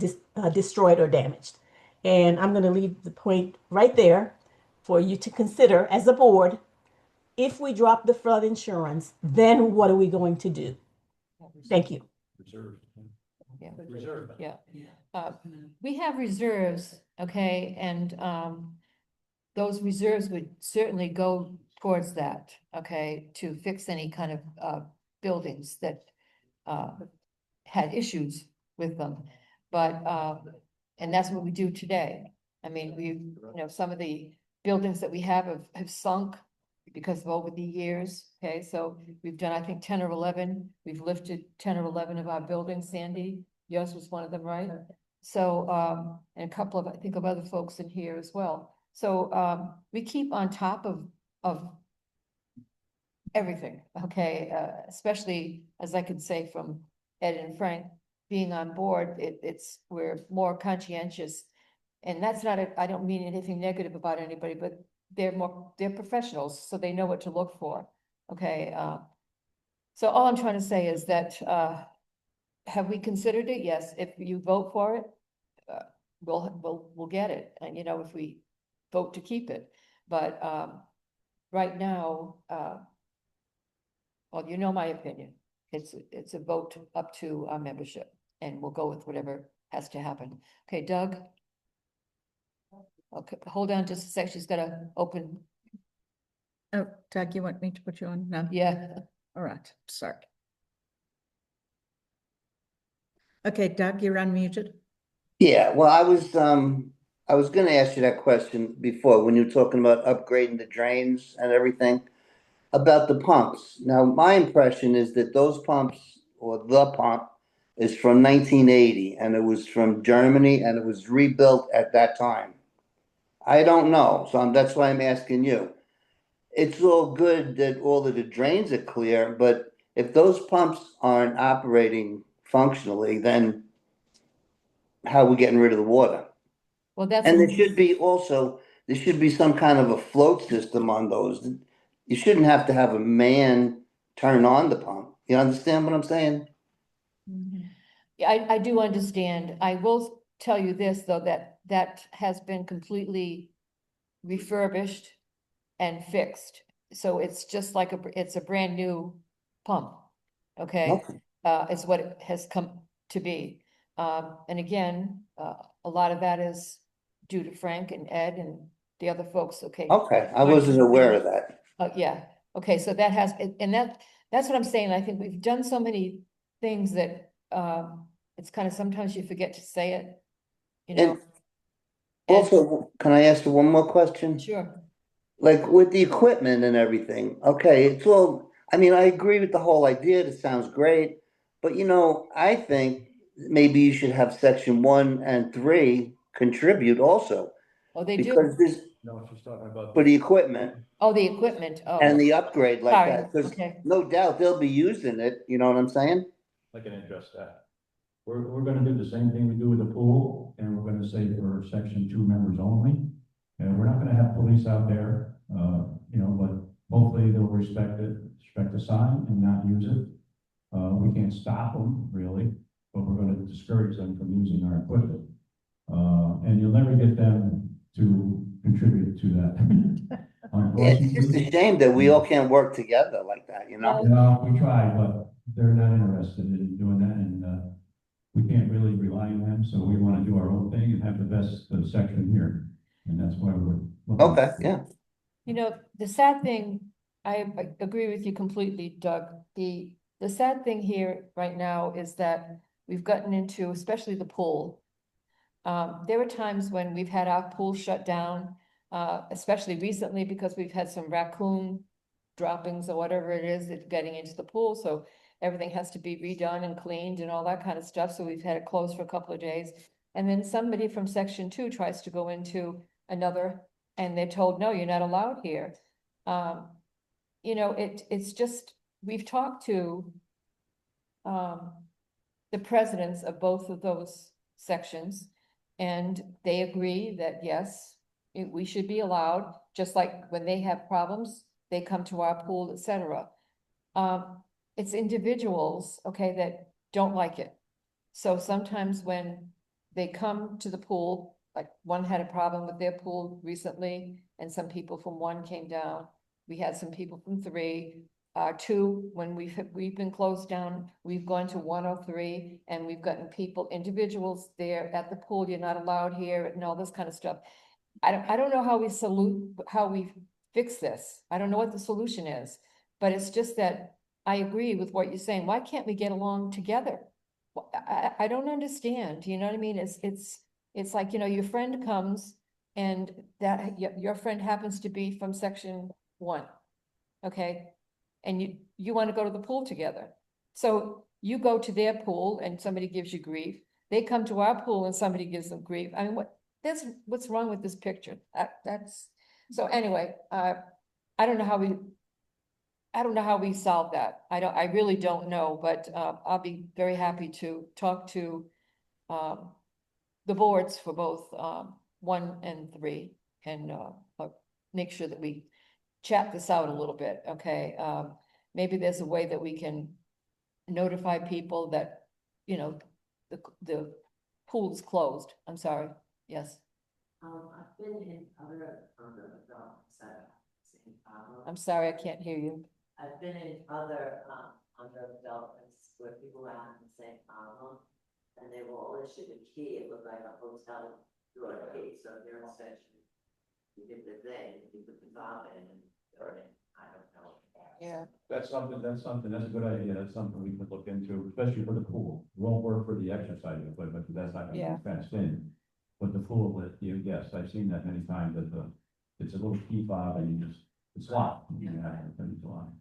destroyed or damaged. And I'm going to leave the point right there for you to consider as a board. If we drop the flood insurance, then what are we going to do? Thank you. Reserve. Yeah. Reserve. Yeah. We have reserves, okay, and those reserves would certainly go towards that, okay, to fix any kind of buildings that had issues with them. But and that's what we do today. I mean, some of the buildings that we have sunk because of over the years, okay, so we've done, I think, 10 or 11. We've lifted 10 or 11 of our buildings, Sandy. Yours was one of them, right? So, and a couple of, I think, of other folks in here as well. So, we keep on top of everything, okay? Especially, as I could say from Ed and Frank being on board, we're more conscientious. And that's not, I don't mean anything negative about anybody, but they're professionals, so they know what to look for, okay? So all I'm trying to say is that, have we considered it? Yes, if you vote for it, we'll get it, and if we vote to keep it. But right now, well, my opinion. It's a vote up to our membership, and we'll go with whatever has to happen. Okay, Doug? Okay, hold on just a sec. She's got to open. Oh, Doug, you want me to put you on now? Yeah. All right, sorry. Okay, Doug, you're unmuted. Yeah, well, I was gonna ask you that question before, when you were talking about upgrading the drains and everything, about the pumps. Now, my impression is that those pumps, or the pump, is from 1980, and it was from Germany, and it was rebuilt at that time. I don't know, so that's why I'm asking you. It's all good that all of the drains are clear, but if those pumps aren't operating functionally, then how are we getting rid of the water? Well, that's. And there should be some kind of a float system on those. You shouldn't have to have a man turn on the pump. You understand what I'm saying? Yeah, I do understand. I will tell you this, though, that has been completely refurbished and fixed. So it's just like it's a brand new pump, okay? Okay. It's what it has come to be. And again, a lot of that is due to Frank and Ed and the other folks, okay? Okay, I wasn't aware of that. Yeah, okay, so that has, and that's what I'm saying. I think we've done so many things that, it's kind of, sometimes you forget to say it, And also, can I ask you one more question? Sure. Like with the equipment and everything, okay, it's all, I mean, I agree with the whole idea, it sounds great. But I think maybe you should have section 1 and 3 contribute also. Oh, they Because do? this, No, she's talking about. for the equipment Oh, the equipment, oh. and the upgrade like Sorry, that, because okay. no doubt they'll be using it, you know what I'm saying? I can address that. We're gonna do the same thing we do with the pool, and we're gonna say for section 2 members only. And we're not gonna have police out there, but hopefully they'll respect the sign and not use it. We can't stop them really, but we're gonna discourage them from using our equipment. And you'll never get them to contribute to that. It's just a shame that we all can't work together like that, No, we try, but they're not interested in doing that, and we can't really rely on them, so we want to do our own thing and have the best section here, and that's why we're. Okay, yeah. The sad thing, I agree with you completely, Doug. The sad thing here right now is that we've gotten into, especially the pool. There were times when we've had our pool shut down, especially recently, because we've had some raccoon droppings or whatever it is that's getting into the pool. So everything has to be redone and cleaned and all that kind of stuff. So we've had it closed for a couple of days. And then somebody from section 2 tries to go into another, and they're told, no, you're not allowed here. It's just, we've talked to the presidents of both of those sections. And they agree that yes, we should be allowed, just like when they have problems, they come to our pool, et cetera. It's individuals, okay, that don't like it. So sometimes when they come to the pool, like one had a problem with their pool recently, and some people from one came down. We had some people from 3, 2, when we've been closed down, we've gone to 103, and we've gotten people, individuals there at the pool, you're not allowed here, and all this kind of stuff. I don't know how we fix this. I don't know what the solution is, but it's just that I agree with what you're saying. Why can't we get along together? I don't understand, you know what I mean? It's like, you know, your friend comes and that your friend happens to be from section 1, okay? And you want to go to the pool together. So you go to their pool and somebody gives you grief. They come to our pool and somebody gives them grief. I mean, what's wrong with this picture? So anyway, I don't know how we solve that. I really don't know, but I'll be very happy to talk to the boards for both 1 and 3 and make sure that we chat this out a little bit, okay? Maybe there's a way that we can notify people that, you know, the pool is closed. I'm sorry, yes. I've been in other I'm sorry, I can't hear you. I've been in other developments where people are having the same problem, and they will all issue the key. It looked like a hotel door key, so if you're in section, you get the thing, you put the fob in, and I don't know. Yeah. That's a good idea. That's something we could look into, especially for the pool. It won't work for the exercise equipment, but that's not gonna Yeah. be fenced in. But the pool, yes, I've seen that many times, that it's a little key fob and it's locked. It's locked.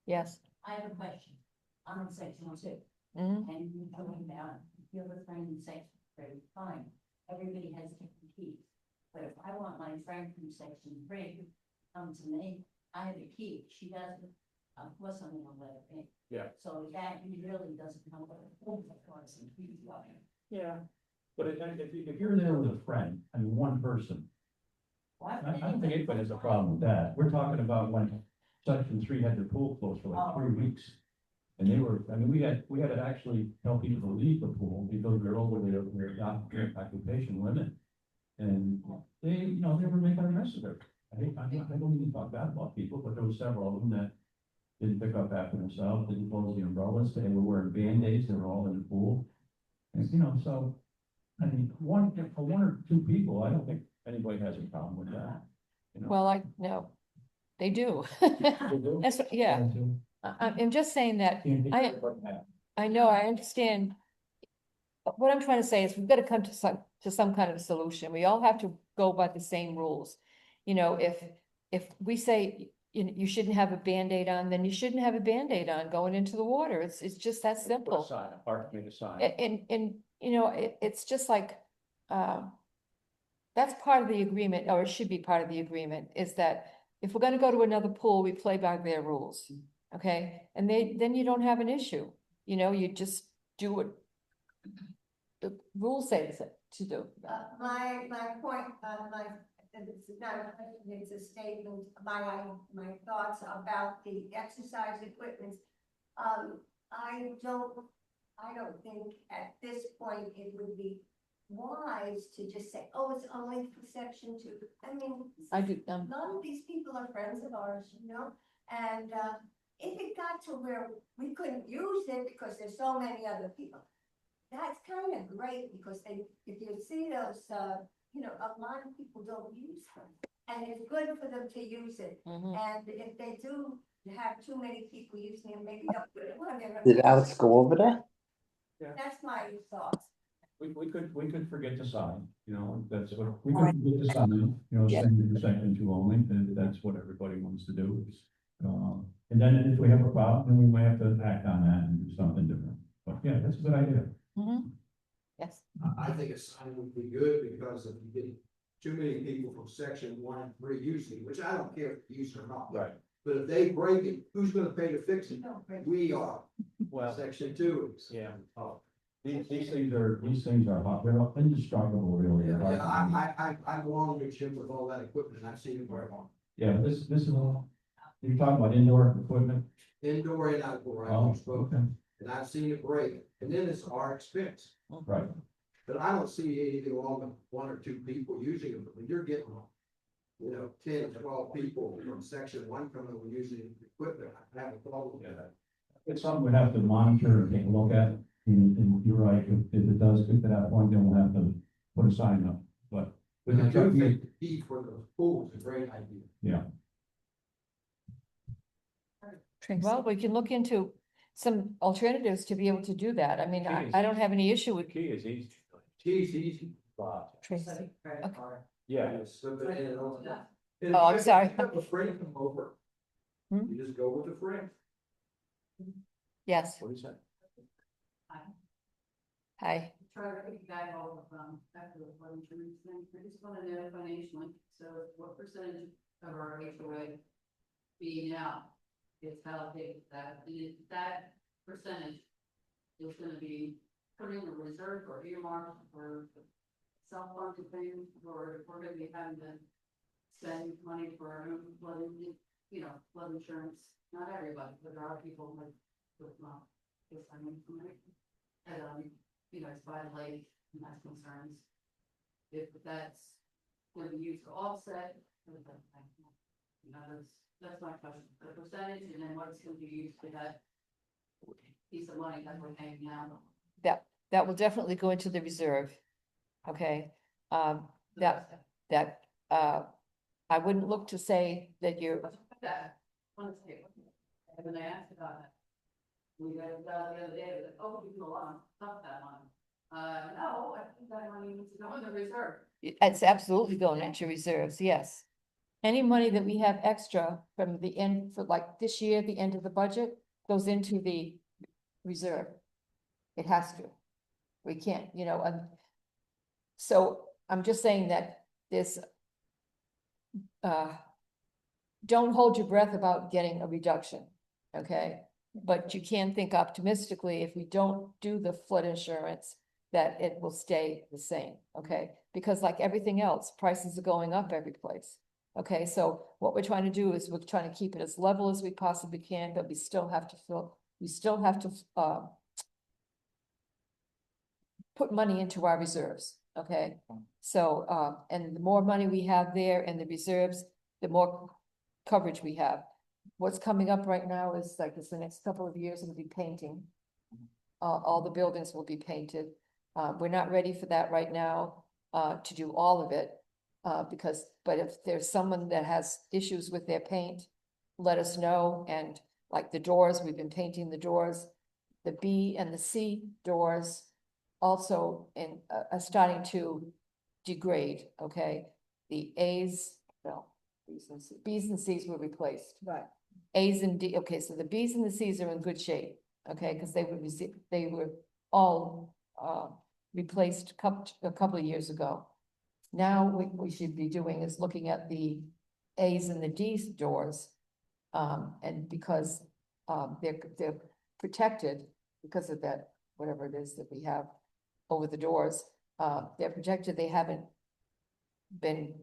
Yes. I have a question. I'm in section 2, Mhm. and you're talking about, if you're with friend in section 3, fine. Everybody has different keys. But if I want my friend from section 3 to come to me, I have a key. She doesn't, of course I'm gonna let her in. Yeah. So that really doesn't come with a full course and keys on it. Yeah. But if you're there with a friend, I mean, one person, I don't think anybody has a problem with that. We're talking about when section 3 had their pool closed for like 3 weeks. And we had to actually tell people to leave the pool because they're over their occupation limit. And they were making a mess of it. I don't even talk bad about people, but there were several of them that didn't pick up after themselves, didn't close the umbrellas, they were wearing Band-Aids, they were all in the pool. And, so, I mean, for 1 or 2 people, I don't think anybody has a problem with that. Well, no, they do. That's what, yeah. I'm just saying that I know, I understand. What I'm trying to say is we've got to come to some kind of a solution. We all have to go by the same rules. You know, if we say you shouldn't have a Band-Aid on, then you shouldn't have a Band-Aid on going into the water. It's just that simple. And it's just like, that's part of the agreement, or it should be part of the agreement, is that if we're gonna go to another pool, we play by their rules, okay? And then you don't have an issue, you just do what the rules say to do. My point, it's not a question, it's a statement, my thoughts about the exercise equipment. I don't think at this point it would be wise to just say, oh, it's only for section 2. I mean, I do, none of these people are friends of ours, and if it got to where we couldn't use it because there's so many other people, that's kind of great, because if you see those, a lot of people don't use them, and it's good for them to use it. And if they do have too many people using it, maybe they'll put it on there. Did Alex go over that? That's my thoughts. We could forget to sign, that's what, we could forget to sign, send the section 2 only, and that's what everybody wants to do. And then if we have a problem, then we might have to act on that and do something different. But yeah, that's a good idea. Yes. I think a sign would be good, because if you get too many people from section 1 and 3 using, which I don't care if you use it or not. Right. But if they break it, who's gonna pay to fix it? We are, Well, section two is. yeah. These things are, hot. They're indestructible, really. They're hard to do. I'm along with Jim with all that equipment, and I've seen it very long. Yeah, this is, you're talking about indoor equipment? Indoor and outdoor, I Oh, spoke, okay, and I've seen it break, and then it's our expense. right. But I don't see anything wrong with one or two people using it, but when you're getting, 10, 12 people from section one coming and using equipment, I have a problem with that. It's something we have to monitor and take a look at, and you're right, if it does get to that point, then we'll have to put a sign up, but. And I the truck do is- think the key for the pool is a great idea. Yeah, Well, we can look into some alternatives to be able to do that. I mean, I don't have any issue with. key is easy. Geez, easy. Tracy. Yeah. Slip it in and all that. Oh, I'm sorry. If you have a friend come over, Hmm? you just go with a friend. Yes, What is that? hi. Try to piggyback off of, after the flood insurance thing, I just want to know financially, so what percentage of our HOA fee now is allocated to that, and if that percentage is gonna be put in a reserve or earmark or self-funded thing, or if we're gonna be having to spend money for our own flood, flood insurance, not everybody, but there are people with, I mean, and, it's by the lake, and that's concerns. If that's going to be used to offset, that's my question, the percentage, and then what's going to be used for that piece of money that we're paying now. That will definitely go into the reserve. Okay, that, I wouldn't look to say that you're, That, honestly, when I asked about it, we got it the other day, like, oh, we can go on, stop that money. No, I think that money needs to go in the reserve. it's absolutely going into reserves, yes. Any money that we have extra from the end, for like this year, the end of the budget, goes into the reserve. It has to. We can't, so I'm just saying that this, don't hold your breath about getting a reduction, okay? But you can think optimistically, if we don't do the flood insurance, that it will stay the same, okay? Because like everything else, prices are going up every place. Okay, so what we're trying to do is we're trying to keep it as level as we possibly can, but we still have to put money into our reserves, okay? So, and the more money we have there in the reserves, the more coverage we have. What's coming up right now is like this, the next couple of years will be painting. All the buildings will be painted. We're not ready for that right now, to do all of it. But if there's someone that has issues with their paint, let us know. And like the doors, we've been painting the doors. The B and the C doors also are starting to degrade, okay? The A's, well, B's and C's were replaced. Right. A's and D, okay, so the B's and the C's are in good shape, okay, because they were all replaced a couple of years ago. Now what we should be doing is looking at the A's and the D's doors. And because they're protected because of that, whatever it is that we have over the doors, they're protected, they haven't been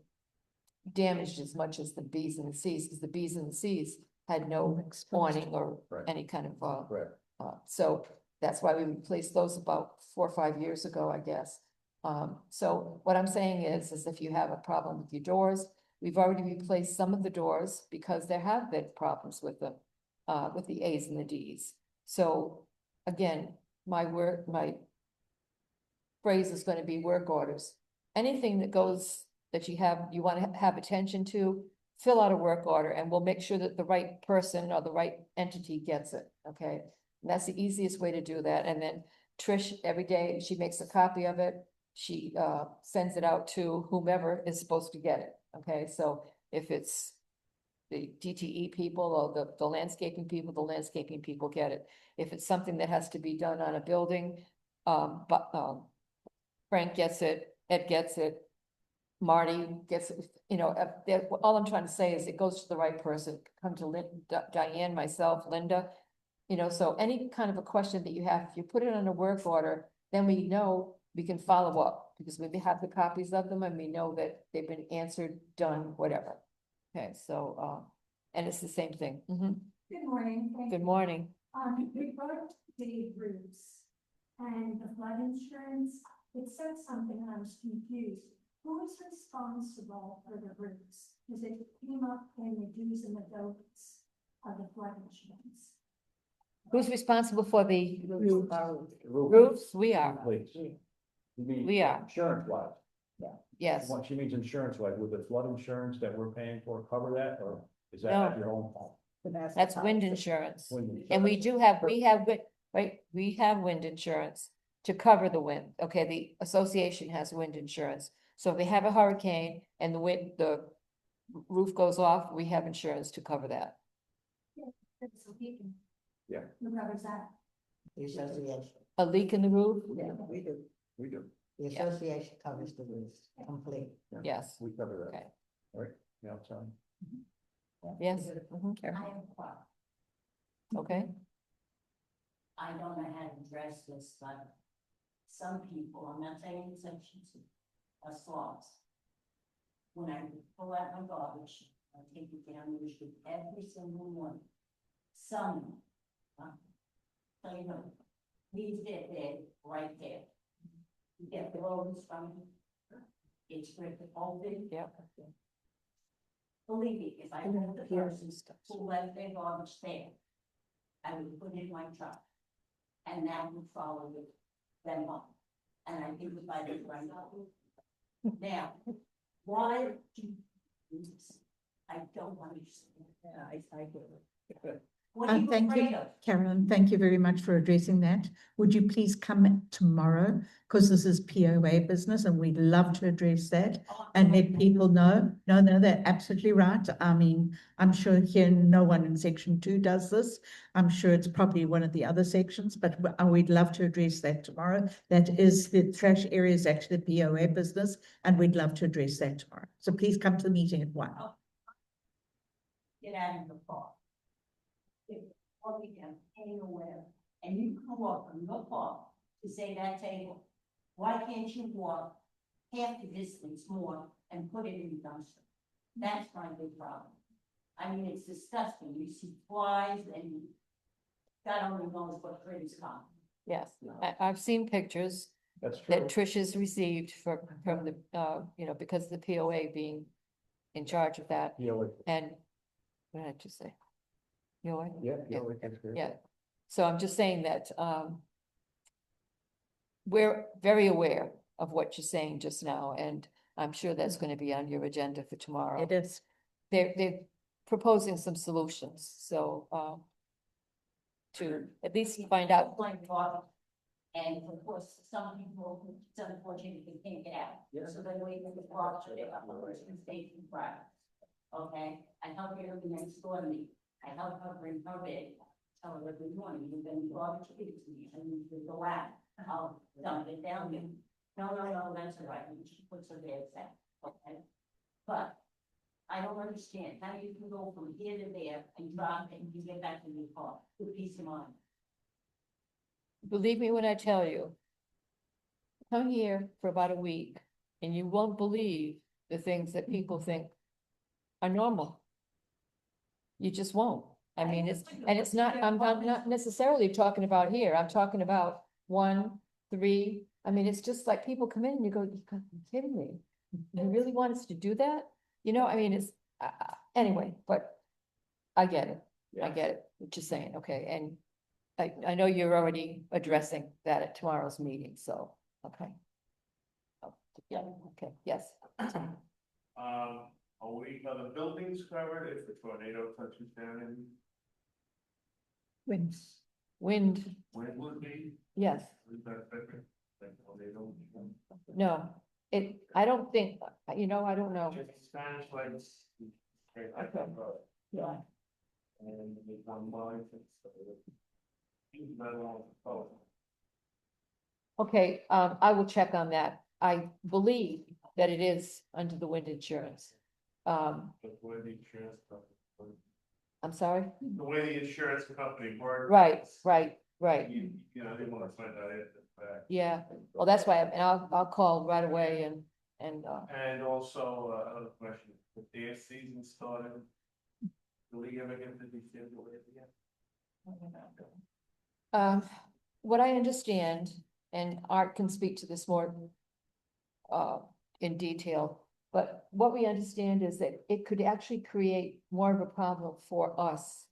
damaged as much as the B's and the C's, because the B's and the C's had no awning or Right. any kind of, Correct. so that's why we replaced those about 4 or 5 years ago, I guess. So what I'm saying is if you have a problem with your doors, we've already replaced some of the doors because there have been problems with them, with the A's and the D's. So again, my phrase is going to be work orders. Anything that goes that you want to have attention to, fill out a work order and we'll make sure that the right person or the right entity gets it, okay? And that's the easiest way to do that. And then Trish, every day, she makes a copy of it. She sends it out to whomever is supposed to get it, okay? So if it's the DTE people or the landscaping people get it. If it's something that has to be done on a building, Frank gets it, Ed gets it, Marty gets, all I'm trying to say is it goes to the right person, come to Diane, myself, Linda. So any kind of a question that you have, if you put it on a work order, then we know we can follow up, because we have the copies of them and we know that they've been answered, done, whatever. Okay, so, and it's the same thing. Good morning. Good morning. Regarding the roofs and the flood insurance, it said something and I was confused. Who is responsible for the roofs? Because it came up in the do's and the don'ts of the flood insurance. Who's responsible for the roofs? We are. Please. You mean We are. insurance wise? Yes. What she means insurance wise, would the flood insurance that we're paying for cover that, or is that No. at your own fault? That's wind insurance. Wind insurance. And we have wind insurance to cover the wind. Okay, the association has wind insurance. So if they have a hurricane and the roof goes off, we have insurance to cover that. Yeah. Who covers that? The association, A leak in the roof? we do. We do. The Yeah. association covers the roofs complete. Yeah. Yes. We cover that. Okay. All right, yeah, sorry. Yes. I have a question. Okay. I don't know how to address this, but some people, I'm not saying exceptions, are slobs. When I pull out my garbage, I take it down, usually every single one. Some, so you know, leaves their bed right there. You get the roads from it. It's with the open. Yep. Believe me, if I had the person who left their garbage there, I would put it in my truck. And that would follow them up. And I think if I did right now. Now, why do this? I don't understand. I get it. What are you Thank afraid you, of? Carolyn. Thank you very much for addressing that. Would you please come tomorrow? Because this is POA business and we'd love to address that and let people know. No, they're absolutely right. I mean, I'm sure here no one in section 2 does this. I'm sure it's probably one of the other sections, but we'd love to address that tomorrow. That is the trash area is actually the POA business and we'd love to address that tomorrow. So please come to the meeting at 1. Get out of the car. Walking down anywhere, and you can walk from your car to say that table. Why can't you walk half the distance more and put it in the dumpster? That's my big problem. I mean, it's disgusting. You see flies and God only knows what critters come. Yes, I've seen pictures That's true. that Trish has received from the, because of the POA being in charge of that. Yeah, And what did I just say? POA? yeah, Yeah. that's great. Yeah, so I'm just saying that, we're very aware of what you're saying just now, and I'm sure that's going to be on your agenda for tomorrow. It is. They're proposing some solutions, so, to at least find out. Like water. And of course, some people, it's unfortunate they can't get out. Yeah. So they're waiting for the water to get up, or it's stays in front. Okay, I help her every next door to me. I help her bring her bed. Tell her every morning, you've been garbage to me, and you can go out. I'll dump it down there. No, that's all right. And she puts her bed down, okay? But I don't understand how you can go from here to there and drop it and you get back in your car with peace of mind. Believe me when I tell you, come here for about a week and you won't believe the things that people think are normal. You just won't. I mean, it's not, I'm not necessarily talking about here. I'm talking about 1, 3. I mean, it's just like people come in and you go, you're kidding me. You really want us to do that? I mean, it's, anyway, but I get it. I get it. What you're saying, okay, and I know you're already addressing that at tomorrow's meeting, so, okay. Oh, yeah, okay, yes. Are the buildings covered if the tornado touches down in? Wind, When would be? yes, Is that better? Like tornado? no, I don't think, I don't know. Just Spanish lights. Okay. Yeah. And with one line. Okay, I will check on that. I believe that it is under the wind insurance. The way the insurance company, I'm sorry? the way the insurance company works. Right. You know, they wanna find out after the fact. Yeah, well, that's why, and I'll call right away and, And also, another question, the dance season started. Do we ever get to reschedule it again? what I understand, and Art can speak to this more in detail, but what we understand is that it could actually create more of a problem for us,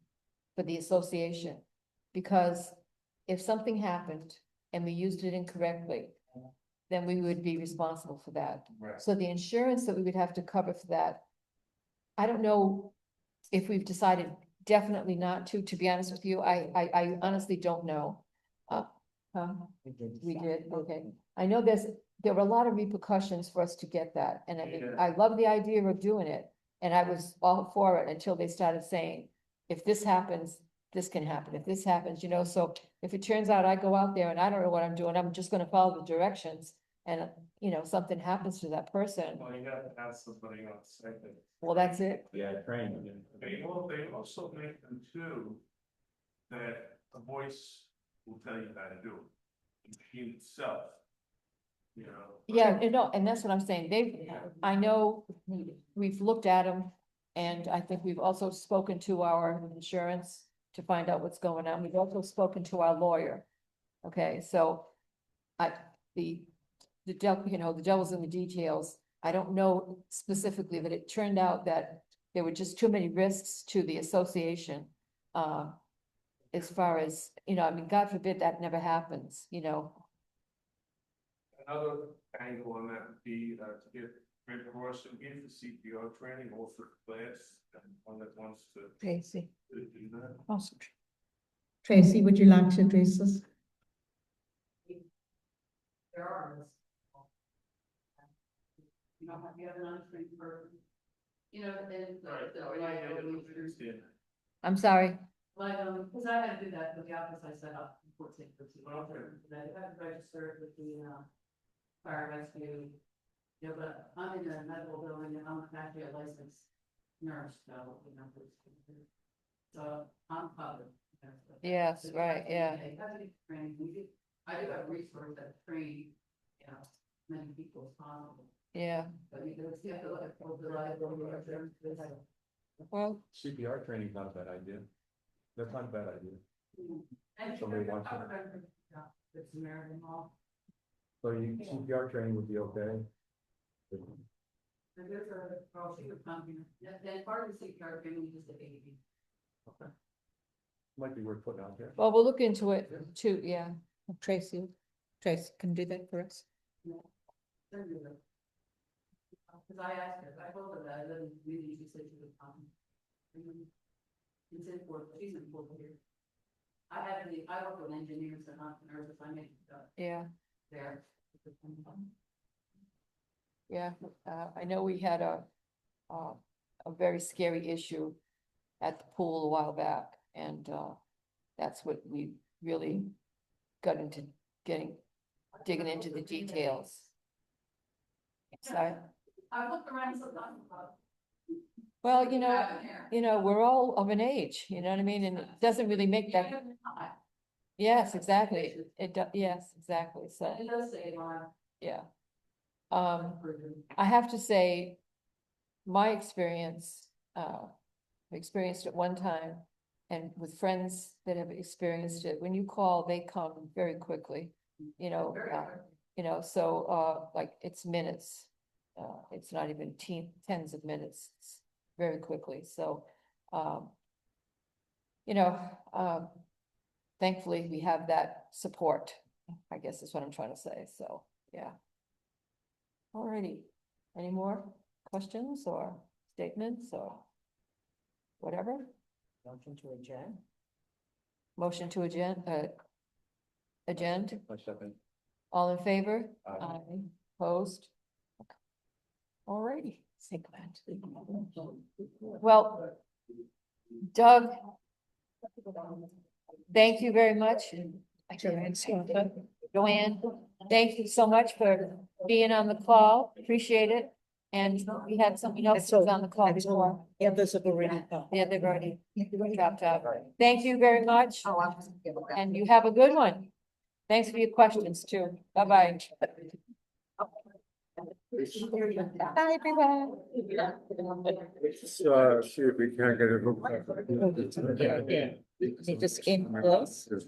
for the association. Because if something happened and we used it incorrectly, then we would be responsible for that. Right. So the insurance that we would have to cover for that, I don't know if we've decided definitely not to be honest with you, I honestly don't know. We did, okay. I know there were a lot of repercussions for us to get that, and I mean, Yeah. I love the idea of doing it. And I was all for it until they started saying, if this happens, this can happen, if this happens, you know, so if it turns out I go out there and I don't know what I'm doing, I'm just gonna follow the directions. And, you know, something happens to that person, Well, you gotta have somebody on second. well, that's it. Yeah, training. They also make them too, that a voice will tell you how to do it. The machine itself, you know. Yeah, and no, and that's what I'm saying, I know we've looked at them. And I think we've also spoken to our insurance to find out what's going on. We've also spoken to our lawyer. Okay, so the devil's in the details. I don't know specifically, but it turned out that there were just too many risks to the association. As far as, you know, I mean, God forbid that never happens, you know. Another angle on that would be to get Red Cross and give the CPR training, also class, and one that wants to Tracy. do that. Awesome. Tracy, would you like to address this? There are. You don't have, you have an untrained person. You know, then. I'm sorry. Like, cause I had to do that with the office I set up. In Fort St. Lucie. I had to register with the, fire rescue. Yeah, but I'm in a medical building and I'm actually a licensed nurse, so, you know. So I'm covered. Yes, right, yeah. I do have resources that train, you know, many people as possible. Yeah, But you have to look at the reliability of their. well, CPR training's not a bad idea. That's not a bad idea. And Somebody wants to- it's American law. So CPR training would be okay. And there's she would come here, then part of the CPR training is the baby. Okay. Might be worth putting out there. well, we'll look into it too, yeah. Tracy can do that for us. Cause I asked her, I told her that I live in the community, she said she would come. It's in Fort, she's in Fort here. I work with engineers and entrepreneurs, I make stuff Yeah, there. yeah, I know we had a very scary issue at the pool a while back, and, that's what we really got into digging into the details. So, I looked around sometimes. well, you know, we're all of an age, you know what I mean, and it doesn't really make that, yes, exactly, yes, exactly, so, It does say a lot. yeah. I have to say, my experience, experienced it one time, and with friends that have experienced it, when you call, they come very quickly, you know, so, like, it's minutes. It's not even tens of minutes, it's very quickly, so, you know, thankfully, we have that support, I guess is what I'm trying to say, so, yeah. Alrighty, any more questions or statements or whatever? Motion to adjourn. Motion to adjourn. My second. All in favor? Aye. Opposed? Alrighty. Well, Doug, thank you very much. Joanne, thank you so much for being on the call, appreciate it. And we had something else that was on the call before. Yeah, those are already. Yeah, they've already dropped out. Thank you very much. And you have a good one. Thanks for your questions too. Bye-bye. Bye, everyone. See if we can get it. They just came close.